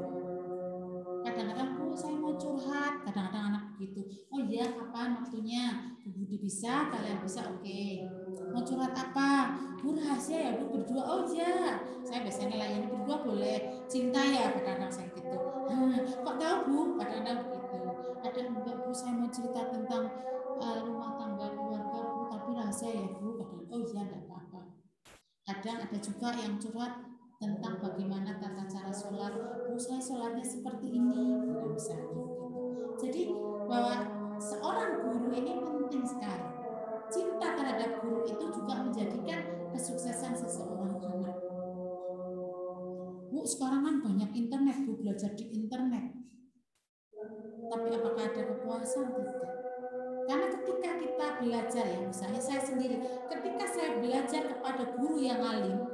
Kadang-kadang saya mau curhat, kadang-kadang anak begitu. Oh iya ya kapan waktunya. Bu Budi bisa, kalian bisa, oke. Mau curhat apa? Bu rahasia ya Bu berdua. Oh iya, saya biasanya layani berdua boleh. Cinta ya, kadang-kadang saya gitu. Kok tahu Bu? Kadang-kadang begitu. Ada enggak Bu, saya mau cerita tentang rumah tangga keluarga Bu, tapi rahasia ya Bu. Kadang, oh iya enggak apa-apa. Kadang ada juga yang curhat tentang bagaimana tata cara sholat. Bu, saya sholatnya seperti ini. Misalnya gitu. Jadi bahwa seorang guru ini penting sekali. Cinta terhadap guru itu juga menjadikan kesuksesan seseorang anak. Bu, sekarang kan banyak internet, Bu, belajar di internet. Tapi apakah ada kepuasan? Tidak. Karena ketika kita belajar ya, misalnya saya sendiri, ketika saya belajar kepada guru yang alim,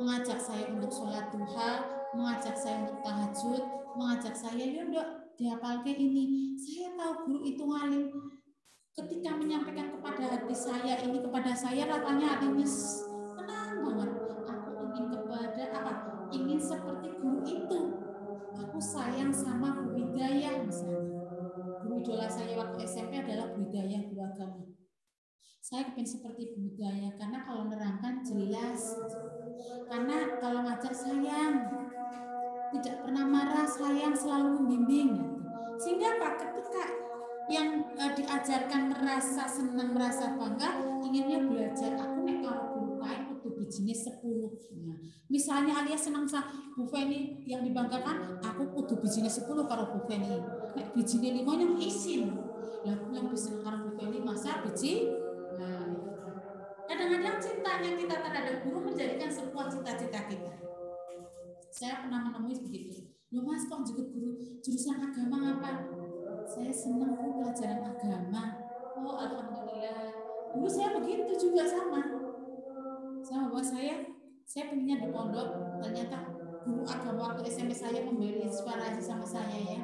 mengajak saya untuk sholat duha, mengajak saya untuk tahajud, mengajak saya, yuk dihafalkan ini. Saya tahu guru itu alim. Ketika menyampaikan kepada hati saya ini, kepada saya rasanya hatinya tenang banget. Aku ingin kepada apa? Ingin seperti guru itu. Aku sayang sama Bu Hidayah misalnya. Guru idola saya waktu SMP adalah Bu Hidayah, guru agama. Saya ingin seperti Bu Hidayah karena kalau nerangkan jelas. Karena kalau ngajar sayang, tidak pernah marah, sayang, selalu membimbing. Sehingga Pak, ketika yang diajarkan merasa senang, merasa bangga, inginnya belajar. Aku nek kalau guru kain kudu bijine 10. Nah, misalnya alias senang sa Bu Feni yang dibanggakan, aku kudu bijine 10 karo Bu Feni. Nek bijine 5 yang isin. Lah yang bisa karo Bu Feni masa biji. Nah, kadang-kadang cintanya kita terhadap guru menjadikan sebuah cita-cita kita. Saya pernah menemui begitu. Loh Mas, kok juga guru jurusan agama apa? Saya senang Bu pelajaran agama. Oh alhamdulillah. Dulu saya begitu juga sama bahwa saya pengennya di pondok. Ternyata guru agama waktu SMP saya memberi inspirasi sama saya ya.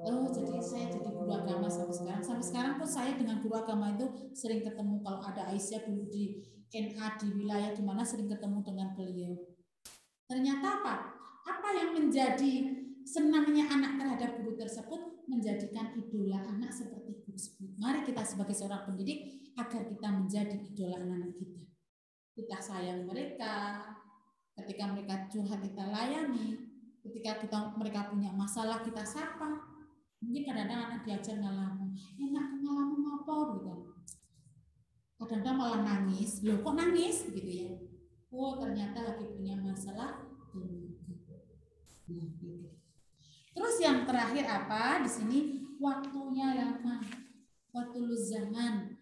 Oh jadi saya jadi guru agama sampai sekarang. Sampai sekarang pun saya dengan guru agama itu sering ketemu. Kalau ada Aisyah dulu di NA di wilayah di mana sering ketemu dengan beliau. Ternyata apa? Apa yang menjadi senangnya anak terhadap guru tersebut menjadikan idola anak seperti guru tersebut. Mari kita sebagai seorang pendidik agar kita menjadi idola anak-anak kita. Kita sayang mereka, ketika mereka curhat kita layani, ketika mereka punya masalah kita sapa. Mungkin kadang-kadang anak diajar ngalamu, enak ngalamu apa gitu. Kadang-kadang malah nangis, loh kok nangis gitu ya. Oh ternyata lagi punya masalah. Nah, gitu. Terus yang terakhir apa di sini? Waktunya lama, waktu zaman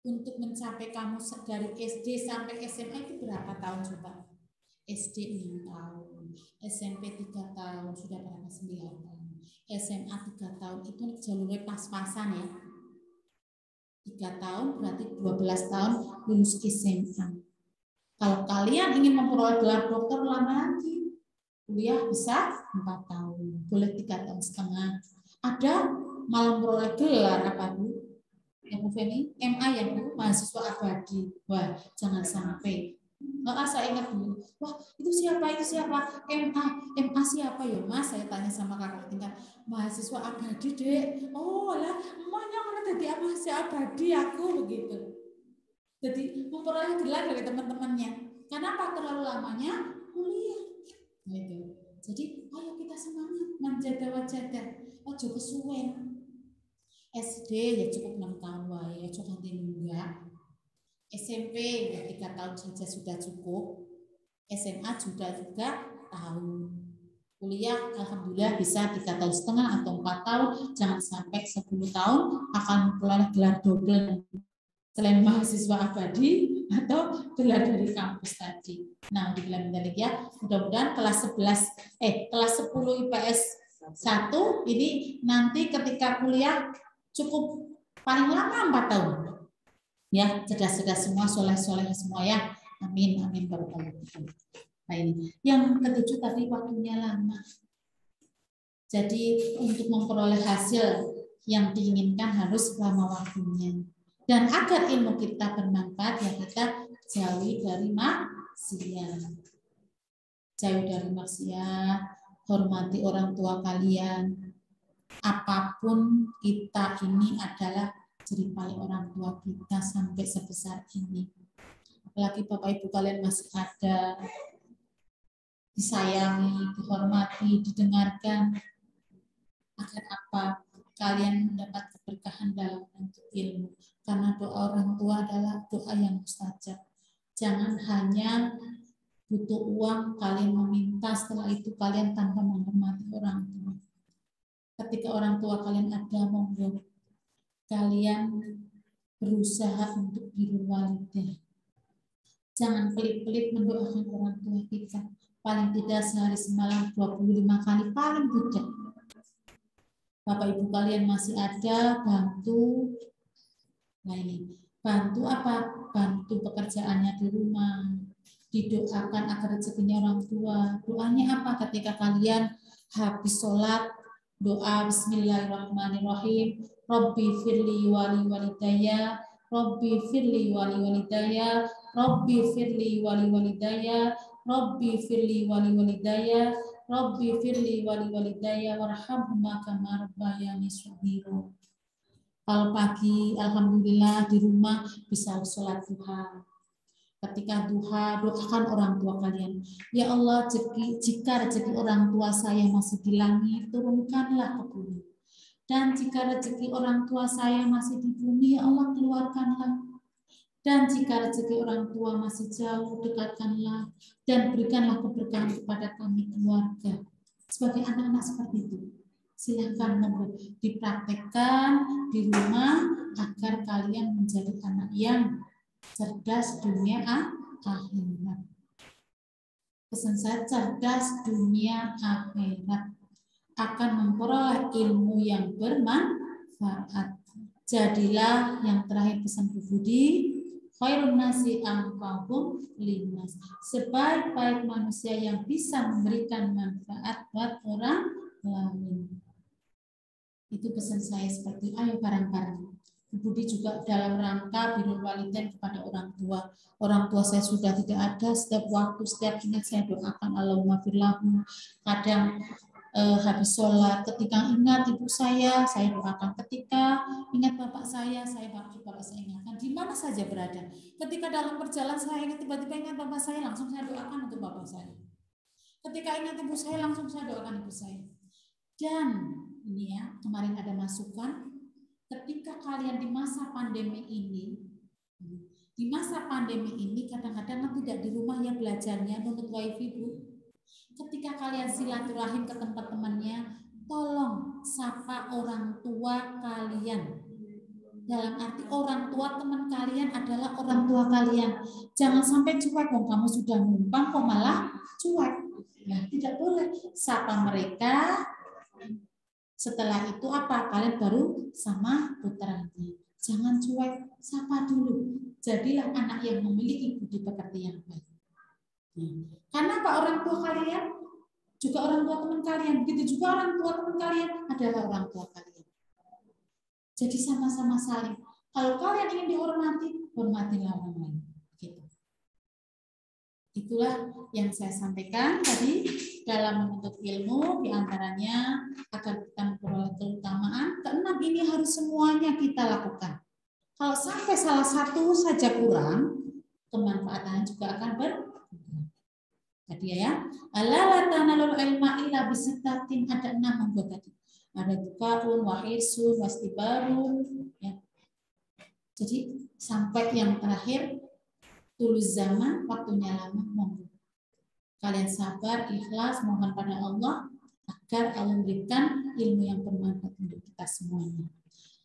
untuk mencapai kamu dari SD sampai SMA itu berapa tahun coba? SD 6 tahun, SMP 3 tahun, sudah berapa 9 tahun, SMA 3 tahun itu jalurnya pas-pasan ya. 3 tahun berarti 12 tahun lulus SMA. Kalau kalian ingin memperoleh gelar dokter lama lagi. Kuliah bisa 4 tahun, boleh 3 tahun setengah. Ada malah memperoleh gelar apa Bu? Yang Bu Feni, MA yang Bu, mahasiswa abadi. Wah, jangan sampai. Saya ingat dulu, wah itu siapa? MA siapa ya Mas? Saya tanya sama kakak tingkat, mahasiswa abadi Dek. Oh lah, emangnya mana tadi mahasiswa abadi aku begitu. Jadi memperoleh gelar dari teman-temannya. Kenapa terlalu lamanya kuliah? Gitu. Jadi ayo kita semangat menjaga ojo kesuwen. SD ya cukup 6 tahun wae, ojo ganti nunggak. SMP ya 3 tahun saja sudah cukup. SMA sudah 3 tahun. Kuliah alhamdulillah bisa 3 tahun setengah atau 4 tahun, jangan sampai 10 tahun akan memperoleh gelar double selain mahasiswa abadi atau gelar dari kampus tadi. Nah, dibilang ya, mudah-mudahan kelas 10 IPS 1 ini nanti ketika kuliah cukup paling lama 4 tahun. Ya, cerdas-cerdas semua, soleh-soleh semua ya. Amin, amin barakallahu. Nah ini, yang ketujuh tadi waktunya lama. Jadi untuk memperoleh hasil yang diinginkan harus lama waktunya. Dan agar ilmu kita bermanfaat, ya kita jauhi dari maksiat. Jauhi dari maksiat, hormati orang tua kalian. apapun kita ini adalah jeripaya orang tua kita sampai sebesar ini. Apalagi Bapak Ibu kalian masih ada, disayangi, dihormati, didengarkan. Agar apa? Kalian mendapat keberkahan dalam menuntut ilmu. Karena doa orang tua adalah doa yang mustajab. Jangan hanya butuh uang, kalian meminta, setelah itu kalian tanpa menghormati orang tua. Ketika orang tua kalian ada, monggo kalian berusaha untuk birrul walidain. Jangan pelit-pelit mendoakan orang tua kita. Paling tidak sehari semalam 25 kali, paling tidak. Bapak Ibu kalian masih ada, bantu. Nah ini, bantu apa? Bantu pekerjaannya di rumah. Didoakan agar rezekinya orang tua. Doanya apa? Ketika kalian habis sholat, doa Bismillahirrahmanirrahim. Rabbi firli wali walidayya, Rabbi firli wali walidayya, Rabbi firli wali walidayya, Rabbi firli wali walidayya, Rabbi firli wali walidayya, warhamhuma kama rabbayani shaghira. Kalau pagi, alhamdulillah di rumah bisa sholat duha. Ketika duha, doakan orang tua kalian. Ya Allah, jika rezeki orang tua saya masih di langit, turunkanlah ke bumi. Dan jika rezeki orang tua saya masih di bumi, ya Allah, keluarkanlah. Dan jika rezeki orang tua masih jauh, dekatkanlah. Dan berikanlah keberkahan kepada kami keluarga. Sebagai anak-anak seperti itu. Silahkan dipraktekkan di rumah agar kalian menjadi anak yang cerdas dunia akhirat. Pesan saya, cerdas dunia akhirat, akan memperoleh ilmu yang bermanfaat. Jadilah yang terakhir pesan Bu Budi, khairun nasi anfa'uhum linnas. Sebaik-baik manusia yang bisa memberikan manfaat buat orang lain. Itu pesan saya seperti ayo bareng-bareng. Bu Budi juga dalam rangka birrul walidain kepada orang tua. Orang tua saya sudah tidak ada, setiap waktu, setiap ingat saya doakan Allahumma firlahu. Kadang habis sholat, ketika ingat ibu saya doakan. Ketika ingat bapak saya bapak saya ingatkan. Di mana saja berada. Ketika dalam perjalanan saya ingat, tiba-tiba ingat bapak saya, langsung saya doakan untuk bapak saya. Ketika ingat ibu saya, langsung saya doakan ibu saya. Dan ini ya, kemarin ada masukan, ketika kalian di masa pandemi ini, kadang-kadang tidak di rumah ya belajarnya, nunut wifi Bu. Ketika kalian silaturahim ke tempat temannya, tolong sapa orang tua kalian. Dalam arti orang tua teman kalian adalah orang tua kalian. Jangan sampai cuek, kamu sudah numpang kok malah cuek. Nah, tidak boleh. Sapa mereka. Setelah itu apa? Kalian baru sama putranya. Jangan cuek, sapa dulu. Jadilah anak yang memiliki budi pekerti yang baik. Karena apa? Orang tua kalian juga orang tua teman kalian. Begitu juga orang tua teman kalian adalah orang tua kalian. Jadi sama-sama saling. Kalau kalian ingin dihormati, hormatilah orang lain. Gitu. Itulah yang saya sampaikan tadi dalam menuntut ilmu, diantaranya agar kita memperoleh keutamaan. Keenam ini harus semuanya kita lakukan. Kalau sampai salah satu saja kurang, kemanfaatannya juga akan berkurang. Tadi ya, ala tanalul ilma illa bisittatin, ada 6 anggota tadi. Ada dukaun, wahirsun, wastibarun, ya. Jadi sampai yang terakhir tulus zaman, waktunya lama, monggo. Kalian sabar, ikhlas, mohon pada Allah agar Allah memberikan ilmu yang bermanfaat untuk kita semuanya.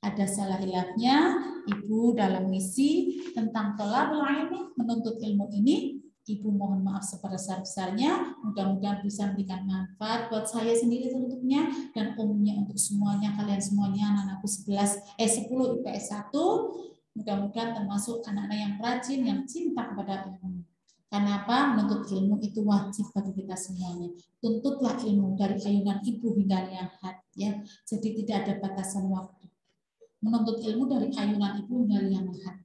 Ada salah hilafnya Ibu dalam misi tentang thalabul ilmi, menuntut ilmu ini. Ibu mohon maaf sebesar-besarnya, mudah-mudahan bisa memberikan manfaat buat saya sendiri tentunya dan umumnya untuk semuanya, kalian semuanya, anak-anakku 10 IPS 1, mudah-mudahan termasuk anak-anak yang rajin, yang cinta kepada ilmu. Karena apa? Menuntut ilmu itu wajib bagi kita semuanya. Tuntutlah ilmu dari ayunan ibu hingga liang hat, ya. Jadi tidak ada batasan waktu. Menuntut ilmu dari ayunan ibu hingga liang hat.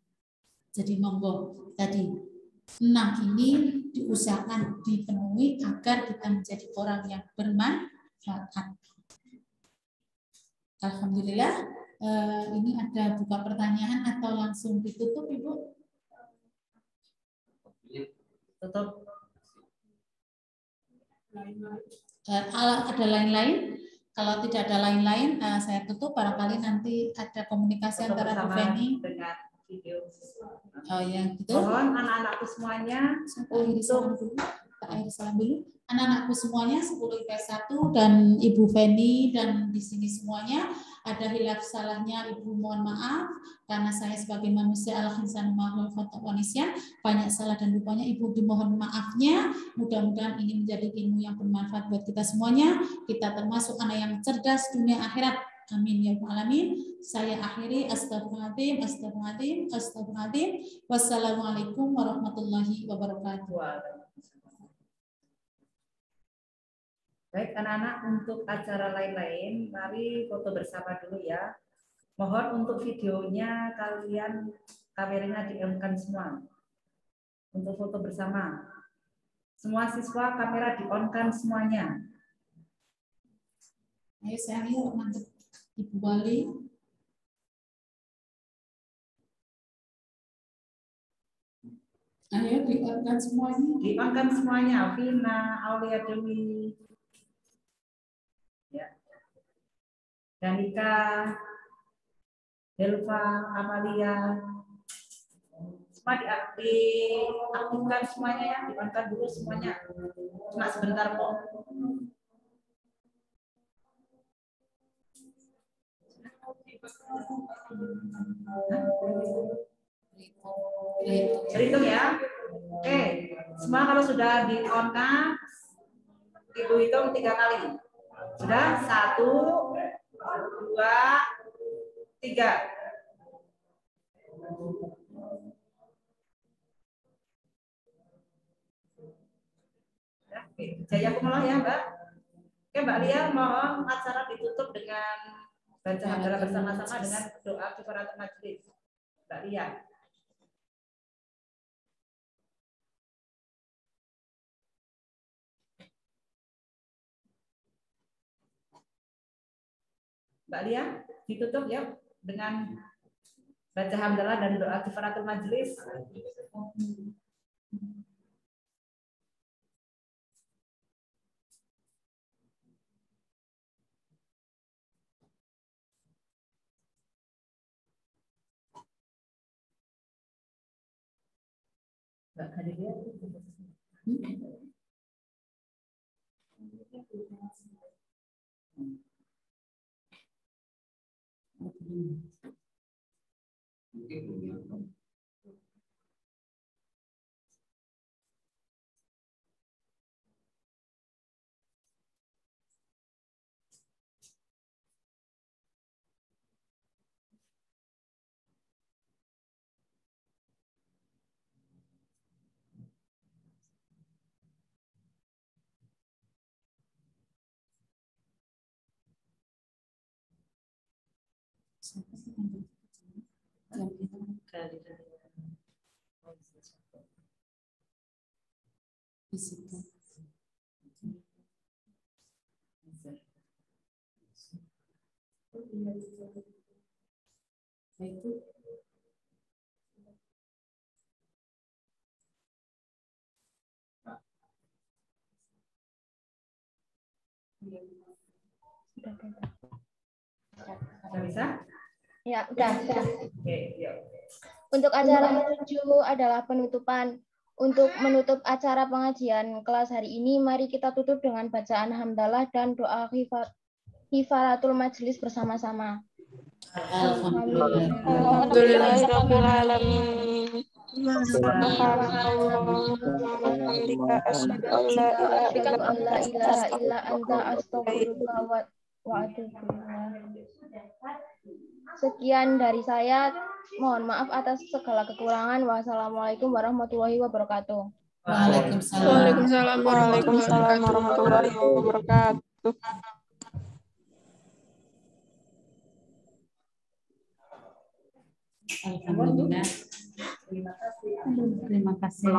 Jadi monggo tadi 6 ini diusahakan dipenuhi agar kita menjadi orang yang bermanfaat. Alhamdulillah. Ini ada buka pertanyaan atau langsung ditutup, Ibu? Tutup. Ada lain-lain? Kalau tidak ada lain-lain, saya tutup. Barangkali nanti ada komunikasi antara Bu Feni dengan video. Oh ya, gitu. Mohon anak-anakku semuanya untuk salam dulu. Anak-anakku semuanya 10 IPS 1 dan Ibu Feni dan di sini semuanya ada hilaf salahnya Ibu, mohon maaf karena saya sebagai manusia al-insanu ma'al khata' wa nisyan banyak salah dan lupanya Ibu dimohon maafnya. Mudah-mudahan ini menjadi ilmu yang bermanfaat buat kita semuanya. Kita termasuk anak yang cerdas dunia akhirat. Amin ya rabbal alamin. Saya akhiri, astagfirullahaladzim, astagfirullahaladzim, astagfirullahaladzim. Wassalamualaikum warahmatullahi wabarakatuh. Baik anak-anak, untuk acara lain-lain mari foto bersama dulu ya. Mohon untuk videonya kalian kameranya di-on-kan semua. Untuk foto bersama. Semua siswa kamera di-on-kan semuanya. Ayo saya lihat mantap Ibu Wali. Ayo di-on-kan semuanya. Di-on-kan semuanya. Vina, Aulia Dewi. Ya. Danika, Delva, Amalia, semua diaktifkan semuanya ya, diaktifkan dulu semuanya. Cuma sebentar kok. Hitung ya. Oke, semua kalau sudah di-on-kan, Ibu hitung 3 kali. Sudah 1, 2, 3. Jaya Kumala ya Mbak. Oke Mbak Lia, mohon acara ditutup dengan baca hamdalah bersama-sama dengan doa kifaratul majlis. Mbak Lia. Mbak Lia, ditutup ya dengan baca hamdalah dan doa kifaratul majlis. Mbak Khadijah. Sudah bisa? Ya, udah. Oke, yuk. Untuk acara menuju adalah penutupan. Untuk menutup acara pengajian kelas hari ini, mari kita tutup dengan bacaan hamdalah dan doa kifaratul majlis bersama-sama. Alhamdulillahirabbil alamin. Sekian dari saya. Mohon maaf atas segala kekurangan. Wassalamualaikum warahmatullahi wabarakatuh. Waalaikumsalam warahmatullahi wabarakatuh. Alhamdulillah. Terima kasih.